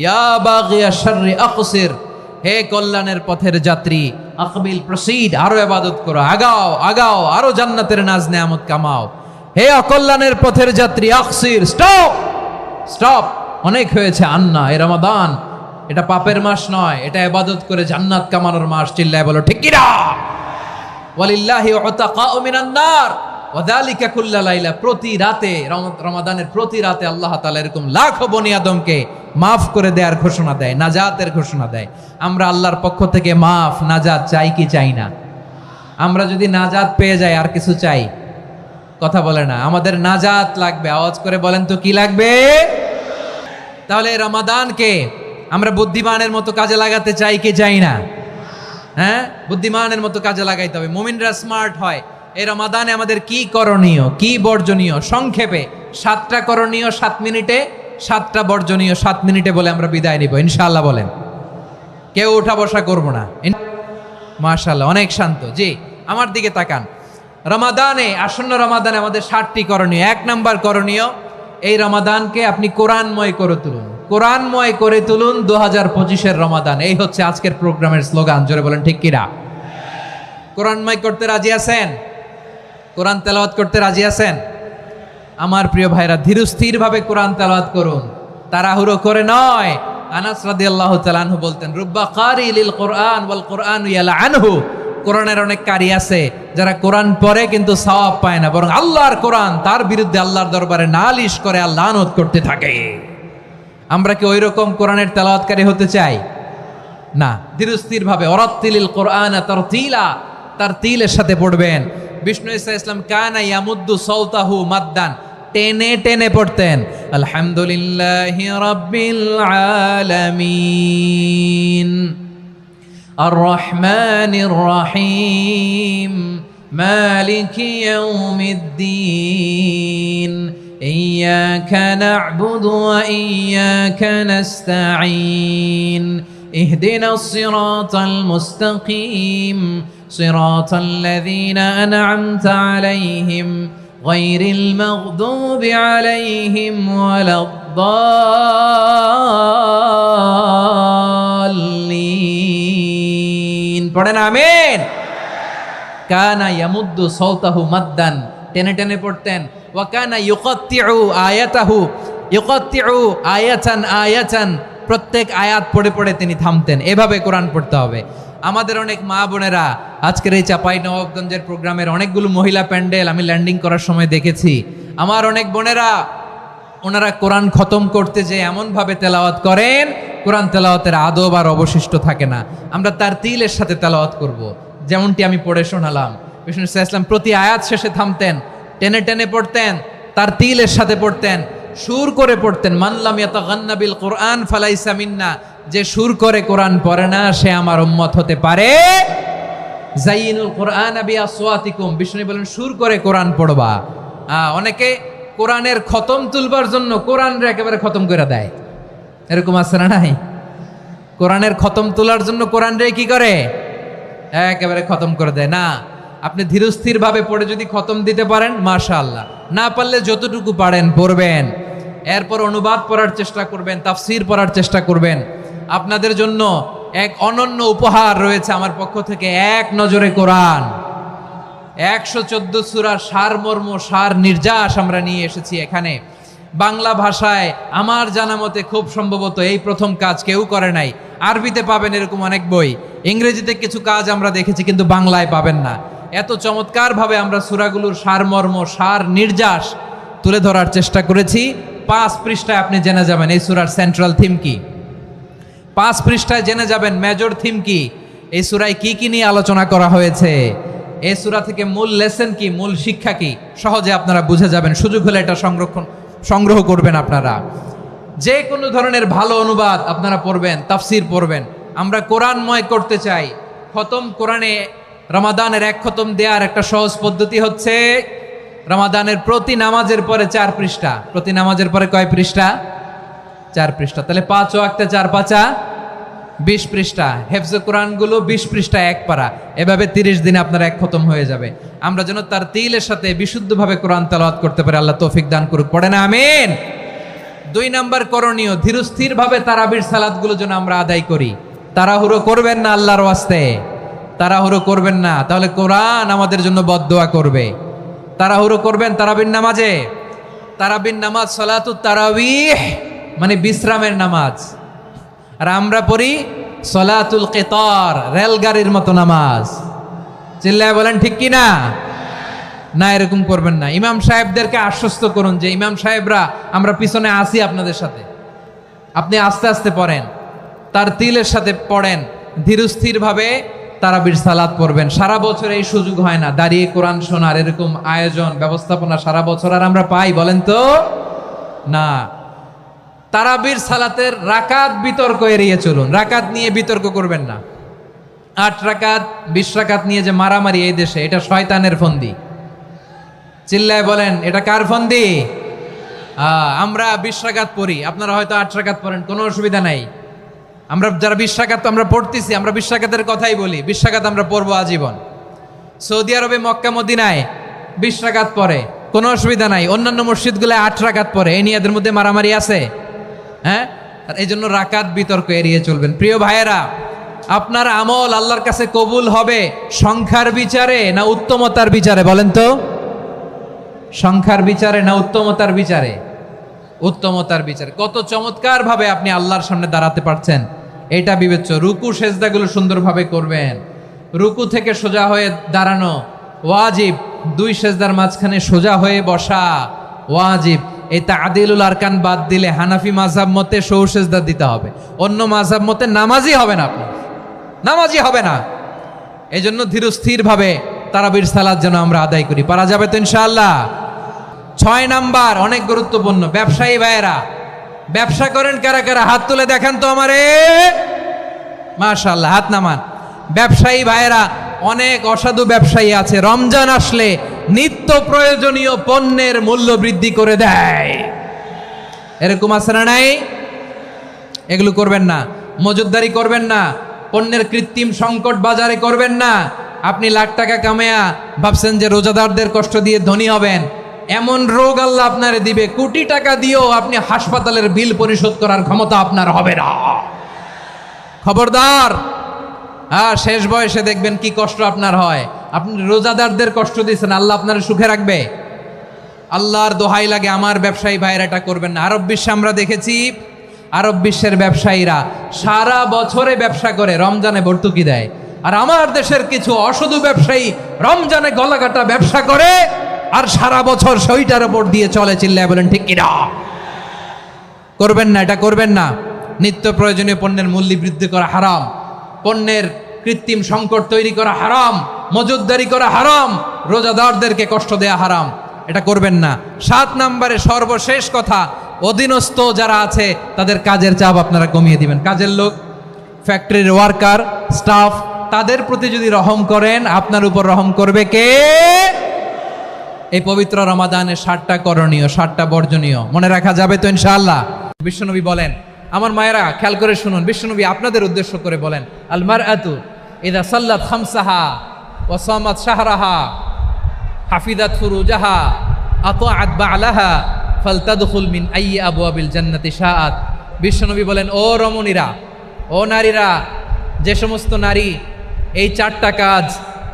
ইয়া বাগিয়াশ শাররি আকসির, হে কল্যাণের পথের যাত্রী, আকবিল প্রসিড, আরো ইবাদত করো, আগাও আগাও, আরো জান্নাতের নাজ নেয়ামত কামাও। হে অকল্যাণের পথের যাত্রী, আকসির, স্টপ স্টপ, অনেক হয়েছে। আন্না, এ রমাদান এটা পাপের মাস নয়, এটা ইবাদত করে জান্নাত কামানোর মাস। চিল্লায় বলো ঠিক কিনা? ওয়ালিল্লাহি উতাকাউ মিনান নার ওয়া যালিকা কুল্লা লাইলা, প্রতি রাতে রমাদানের প্রতি রাতে আল্লাহ তাআলা এরকম লাখো বনি আদমকে মাফ করে দেওয়ার ঘোষণা দেয়, নাজাতের ঘোষণা দেয়। আমরা আল্লাহর পক্ষ থেকে মাফ, নাজাত চাই কি চাই না? আমরা যদি নাজাত পেয়ে যাই আর কিছু চাই? কথা বলে না, আমাদের নাজাত লাগবে। আওয়াজ করে বলেন তো কি লাগবে? তাহলে রমাদানকে আমরা বুদ্ধিমানের মতো কাজে লাগাতে চাই কি চাই না? হ্যাঁ, বুদ্ধিমানের মতো কাজে লাগাইতে হবে। মুমিনরা স্মার্ট হয়। এই রমাদানে আমাদের কি করণীয়, কি বর্জনীয়? সংক্ষেপে 7টা করণীয় 7 মিনিটে, 7টা বর্জনীয় 7 মিনিটে বলে আমরা বিদায় নিব ইনশাআল্লাহ। বলেন, কেউ উঠা বসা করব না। মাশাআল্লাহ, অনেক শান্ত। জি, আমার দিকে তাকান। রমাদানে, আসন্ন রমাদানে আমাদের 7টি করণীয়। 1 নাম্বার করণীয়, এই রমাদানকে আপনি কোরআনময় করে তুলুন। কোরআনময় করে তুলুন 2025-এর রমাদান। এই হচ্ছে আজকের প্রোগ্রামের স্লোগান। জোরে বলেন ঠিক কিনা? কোরআনময় করতে রাজি আছেন? কোরআন তেলাওয়াত করতে রাজি আছেন? আমার প্রিয় ভাইরা, ধীরস্থির ভাবে কোরআন তেলাওয়াত করুন, তাড়াহুড়ো করে নয়। আনাস রাদিয়াল্লাহু তাআলা আনহু বলতেন, রুব্বা কারি লিল কোরআন ওয়াল কোরআনু ইয়ালআনহু, কোরআনের অনেক কারি আছে যারা কোরআন পড়ে কিন্তু সওয়াব পায় না, বরং আল্লাহর কোরআন তার বিরুদ্ধে আল্লাহর দরবারে নালিশ করে আর লানত করতে থাকে। আমরা কি ওইরকম কোরআনের তেলাওয়াতকারী হতে চাই? না। ধীরস্থির ভাবে, ওয়ারাত্তিলিল কোরআনা তারতিলা, তারতিলের সাথে পড়বেন। বিষ্ণু ঈসা ইসলাম কানা ইয়ামুদ্দু সাওতাহু মাদ্দান, টেনে টেনে পড়তেন। আলহামদুলিল্লাহি রাব্বিল আলামিন আর রহমানির রহিম মালিকি ইয়াউমিদ্দিন ইয়্যাকা না'বুদু ওয়া ইয়্যাকা নাস্তাঈন ইহদিনাস সিরাতাল মুস্তাকিম সিরাতাল লাযীনা আন'আমতা আলাইহিম গায়রিল মাগদুবি আলাইহিম ওয়ালাদ-দাল্লিন। পড়েন আমিন। কানা ইয়ামুদ্দু সাওতাহু মাদ্দান, টেনে টেনে পড়তেন। ওয়া কানা ইউকাত্তিউ আয়াতাহু, ইউকাত্তিউ আয়াতান আয়াতান, প্রত্যেক আয়াত পড়ে পড়ে তিনি থামতেন। এভাবে কোরআন পড়তে হবে। আমাদের অনেক মা বোনেরা আজকের এই চাঁপাইনবাবগঞ্জের প্রোগ্রামের অনেকগুলো মহিলা প্যান্ডেল আমি ল্যান্ডিং করার সময় দেখেছি। আমার অনেক বোনেরা, ওনারা কোরআন খতম করতে যে এমনভাবে তেলাওয়াত করেন, কোরআন তেলাওয়াতের আদব আর অবশিষ্ট থাকে না। আমরা তার তিলের সাথে তেলাওয়াত করব, যেমনটি আমি পড়ে শোনালাম। বিষ্ণু ইসলাম প্রতি আয়াত শেষে থামতেন, টেনে টেনে পড়তেন, তার তিলের সাথে পড়তেন, সুর করে পড়তেন। মানলাম ইয়াতাগান্না বিল কোরআন ফালাইসা মিন্না, যে সুর করে কোরআন পড়ে না সে আমার উম্মত হতে পারে। জাইনুল কোরআন বিআসওয়াতিকুম, বিষ্ণু বলেন সুর করে কোরআন পড়বা। অনেকে কোরআনের খতম তুলবার জন্য কোরআনরে একেবারে খতম করে দেয়, এরকম আছে না নাই? কোরআনের খতম তোলার জন্য কোরআনরে কি করে? একেবারে খতম করে দেয়। না, আপনি ধীরস্থির ভাবে পড়ে যদি খতম দিতে পারেন মাশাআল্লাহ, না পারলে যতটুকু পারেন পড়বেন। এরপর অনুবাদ পড়ার চেষ্টা করবেন, তাফসীর পড়ার চেষ্টা করবেন। আপনাদের জন্য এক অনন্য উপহার রয়েছে আমার পক্ষ থেকে, এক নজরে কোরআন। 114 সূরার সারমর্ম, সার নির্যাস আমরা নিয়ে এসেছি এখানে। বাংলা ভাষায় আমার জানা মতে খুব সম্ভবত এই প্রথম কাজ কেউ করে নাই। আরবিতে পাবেন এরকম অনেক বই, ইংরেজিতে কিছু কাজ আমরা দেখেছি, কিন্তু বাংলায় পাবেন না। এত চমৎকারভাবে আমরা সূরাগুলোর সারমর্ম, সার নির্যাস তুলে ধরার চেষ্টা করেছি। 5 পৃষ্ঠায় আপনি জেনে যাবেন এই সূরার সেন্ট্রাল থিম কি। 5 পৃষ্ঠায় জেনে যাবেন মেজর থিম কি, এই সূরায় কি কি নিয়ে আলোচনা করা হয়েছে, এই সূরা থেকে মূল লেসন কি, মূল শিক্ষা কি, সহজে আপনারা বুঝে যাবেন। সুযোগ হলে এটা সংগ্রহ করবেন। আপনারা যে কোনো ধরনের ভালো অনুবাদ আপনারা পড়বেন, তাফসীর পড়বেন, আমরা কোরআনময় করতে চাই। খতম কোরআনে রমাদানের এক খতম দেওয়ার একটা সহজ পদ্ধতি হচ্ছে রমাদানের প্রতি নামাজের পরে 4 পৃষ্ঠা। প্রতি নামাজের পরে কয় পৃষ্ঠা? 4 পৃষ্ঠা। তাহলে 5 ওয়াক্তে 4 পাঁচা 20 পৃষ্ঠা। হেফজে কোরআনগুলো 20 পৃষ্ঠা এক পারা। এভাবে 30 দিনে আপনার এক খতম হয়ে যাবে। আমরা যেন তার তিলের সাথে বিশুদ্ধভাবে কোরআন তেলাওয়াত করতে পারি, আল্লাহ তৌফিক দান করুক। পড়ে না আমিন। 2 নাম্বার করণীয়, ধীরস্থিরভাবে তারাবির সালাতগুলো যেন আমরা আদায় করি। তাড়াহুড়ো করবেন না আল্লাহর ওয়াস্তে, তাড়াহুড়ো করবেন না, তাহলে কোরআন আমাদের জন্য বদদোয়া করবে। তাড়াহুড়ো করবেন তারাবির নামাজে। তারাবির নামাজ সালাতুত তারাবিহ মানে বিশ্রামের নামাজ। আর আমরা পড়ি সলাতুল কিতার, রেলগাড়ির মতো নামাজ। চিল্লায় বলেন ঠিক কি না? না, এরকম করবেন না। ইমাম সাহেবদেরকে আশ্বস্ত করুন যে ইমাম সাহেবরা আমরা পিছনে আসি আপনাদের সাথে, আপনি আস্তে আস্তে পড়েন, তার তিলের সাথে পড়েন, ধীরস্থিরভাবে তারাবির সালাত পড়বেন। সারা বছর এই সুযোগ হয় না দাঁড়িয়ে কোরআন শোনার, এরকম আয়োজন ব্যবস্থাপনা সারা বছর আর আমরা পাই বলেন তো না। তারাবির সালাতের রাকাত বিতর্ক এড়িয়ে চলুন, রাকাত নিয়ে বিতর্ক করবেন না। 8 রাকাত 20 রাকাত নিয়ে যে মারামারি এই দেশে, এটা শয়তানের ফন্দি। চিল্লায় বলেন এটা কার ফন্দি? আমরা 20 রাকাত পড়ি, আপনারা হয়তো 8 রাকাত পড়েন, কোনো অসুবিধা নাই। আমরা যারা 20 রাকাত আমরা পড়তেছি, আমরা 20 রাকাতের কথাই বলি, 20 রাকাত আমরা পড়বো আজীবন। সৌদি আরবে মক্কা মদিনায় 20 রাকাত পড়ে, কোনো অসুবিধা নাই। অন্যান্য মসজিদগুলো 8 রাকাত পড়ে, এই নিয়ে এদের মধ্যে মারামারি আছে? হ্যাঁ, আর এই জন্য রাকাত বিতর্ক এড়িয়ে চলবেন। প্রিয় ভাইয়েরা, আপনার আমল আল্লাহর কাছে কবুল হবে সংখ্যার বিচারে না উত্তমতার বিচারে বলেন তো? সংখ্যার বিচারে না উত্তমতার বিচারে? উত্তমতার বিচারে। কত চমৎকার ভাবে আপনি আল্লাহর সামনে দাঁড়াতে পারছেন এটা বিবেচ্য। রুকু সেজদাগুলো সুন্দরভাবে করবেন। রুকু থেকে সোজা হয়ে দাঁড়ানো ওয়াজিব, 2 সেজদার মাঝখানে সোজা হয়ে বসা ওয়াজিব। এই তাদিলুল আরকান বাদ দিলে হানাফি মাযহাব মতে সৌ সেজদা দিতে হবে, অন্য মাযহাব মতে নামাজই হবে না, আপনি নামাজই হবে না। এই জন্য ধীরস্থিরভাবে তারাবির সালাত যেন আমরা আদায় করি। পারা যাবে তো ইনশাআল্লাহ? 6 নাম্বার অনেক গুরুত্বপূর্ণ। ব্যবসায়ী ভাইয়েরা, ব্যবসা করেন কারা কারা? হাত তুলে দেখান তো আমারে। মাশাআল্লাহ, হাত নামান। ব্যবসায়ী ভাইয়েরা, অনেক অসাধু ব্যবসায়ী আছে, রমজান আসলে নিত্য প্রয়োজনীয় পণ্যের মূল্য বৃদ্ধি করে দেয়। এরকম আছে না নাই? এগুলো করবেন না, মজুদদারি করবেন না, পণ্যের কৃত্রিম সংকট বাজারে করবেন না। আপনি লাখ টাকা কামায়া ভাবছেন যে রোজাদারদের কষ্ট দিয়ে ধনী হবেন, এমন রোগ আল্লাহ আপনারে দিবে, কোটি টাকা দিয়েও আপনি হাসপাতালের বিল পরিশোধ করার ক্ষমতা আপনার হবে না। খবরদার। শেষ বয়সে দেখবেন কি কষ্ট আপনার হয়। আপনি রোজাদারদের কষ্ট দিয়েছেন, আল্লাহ আপনার সুখে রাখবে? আল্লাহর দোহাই লাগে, আমার ব্যবসায়ী ভাইয়েরা এটা করবেন না। আরব বিশ্বে আমরা দেখেছি, আরব বিশ্বের ব্যবসায়ীরা সারা বছরে ব্যবসা করে, রমজানে ভর্তুকি দেয়। আর আমার দেশের কিছু অসাধু ব্যবসায়ী রমজানে গলাকাটা ব্যবসা করে আর সারা বছর সেইটার উপর দিয়ে চলে। চিল্লায় বলেন ঠিক কিনা? করবেন না, এটা করবেন না। নিত্য প্রয়োজনীয় পণ্যের মূল্য বৃদ্ধি করা হারাম, পণ্যের কৃত্রিম সংকট তৈরি করা হারাম, মজুদদারি করা হারাম, রোজাদারদেরকে কষ্ট দেয়া হারাম, এটা করবেন না। 7 নম্বরে সর্বশেষ কথা, অধীনস্থ যারা আছে তাদের কাজের চাপ আপনারা কমিয়ে দিবেন। কাজের লোক, ফ্যাক্টরির ওয়ার্কার, স্টাফ, তাদের প্রতি যদি রহম করেন, আপনার উপর রহম করবে কে? এই পবিত্র রমাদানের 7টা করণীয়, 7টা বর্জনীয় মনে রাখা যাবে তো ইনশাআল্লাহ? বিশ্বনবী বলেন, আমার মায়েরা খেয়াল করে শুনুন, বিশ্বনবী আপনাদের উদ্দেশ্য করে বলেন, আল মারআতু ইযা সাল্লাত খামসাহা ওয়া সামাত শাহরাহা হাফিজাত ফুরুজাহা আতাআত বা'লাহা ফালতাদখুল মিন আইয়ি আবওয়াবিল জান্নাতি শাআত। বিশ্বনবী বলেন, ও রমণীরা, ও নারীরা, যে সমস্ত নারী এই 4টা কাজ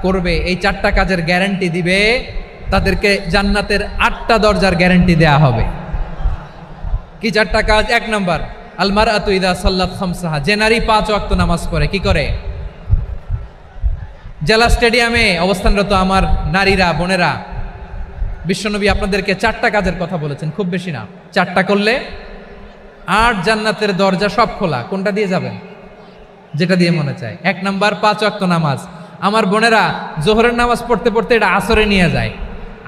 করবে, এই 4টা কাজের গ্যারান্টি দিবে, তাদেরকে জান্নাতের 8টা দরজার গ্যারান্টি দেয়া হবে। কি 4টা কাজ? 1 নম্বর, আল মারআতু ইযা সাল্লাত খামসাহা, যে নারী 5 ওয়াক্ত নামাজ পড়ে। কি করে? জেলা স্টেডিয়ামে অবস্থানরত আমার নারীরা, বোনেরা, বিশ্বনবী আপনাদেরকে 4টা কাজের কথা বলেছেন, খুব বেশি না। 4টা করলে 8 জান্নাতের দরজা সব খোলা। কোনটা দিয়ে যাবেন? যেটা দিয়ে মনে চায়। 1 নম্বর 5 ওয়াক্ত নামাজ। আমার বোনেরা জোহরের নামাজ পড়তে পড়তে এটা আসরে নিয়ে যায়,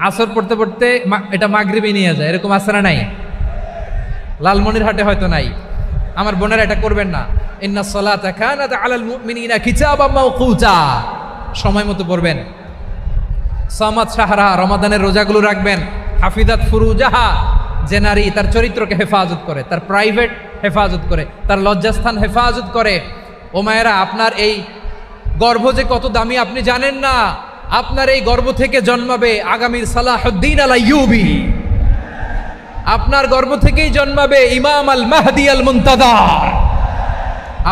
আসর পড়তে পড়তে এটা মাগরিবে নিয়ে যায়। এরকম আসরে নাই? লালমনিরহাটে হয়তো নাই। আমার বোনেরা এটা করবেন না। ইন্নাস সালাতা কানাত আলাল মুমিনিনা কিতাবাম মাওকুতা, সময় মতো পড়বেন। সামাত শাহরা, রমাদানের রোজাগুলো রাখবেন। হাফিজাত ফুরুজাহা, যে নারী তার চরিত্রকে হেফাজত করে, তার প্রাইভেট হেফাজত করে, তার লজ্জাস্থান হেফাজত করে। ও মায়েরা, আপনার এই গর্ভ যে কত দামি আপনি জানেন না। আপনার এই গর্ভ থেকে জন্মাবে আগামীর সালাহুদ্দিন আল আইয়ুবী। আপনার গর্ভ থেকেই জন্মাবে ইমাম আল মাহদি আল মুনতাজার।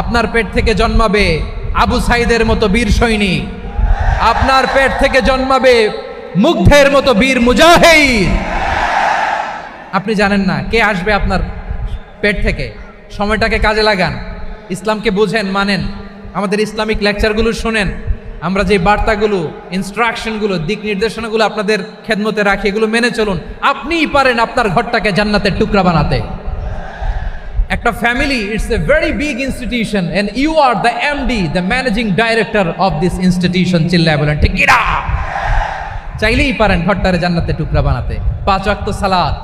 আপনার পেট থেকে জন্মাবে আবু সাইদের মতো বীর সৈনিক। আপনার পেট থেকে জন্মাবে মুগ্ধের মতো বীর মুজাহিদ। আপনি জানেন না কে আসবে আপনার পেট থেকে। সময়টাকে কাজে লাগান, ইসলামকে বুঝেন, মানেন, আমাদের ইসলামিক লেকচারগুলো শোনেন। আমরা যে বার্তাগুলো, ইনস্ট্রাকশনগুলো, দিক নির্দেশনাগুলো আপনাদের খেদমতে রাখি, এগুলো মেনে চলুন। আপনিই পারেন আপনার ঘরটাকে জান্নাতের টুকরা বানাতে। একটা family, it's a very big institution and you are the MD, the managing director of this institution. চিল্লায় বলেন ঠিক কি না? চাইলেই পারেন ঘরটারে জান্নাতের টুকরা বানাতে। 5 ওয়াক্ত সালাত,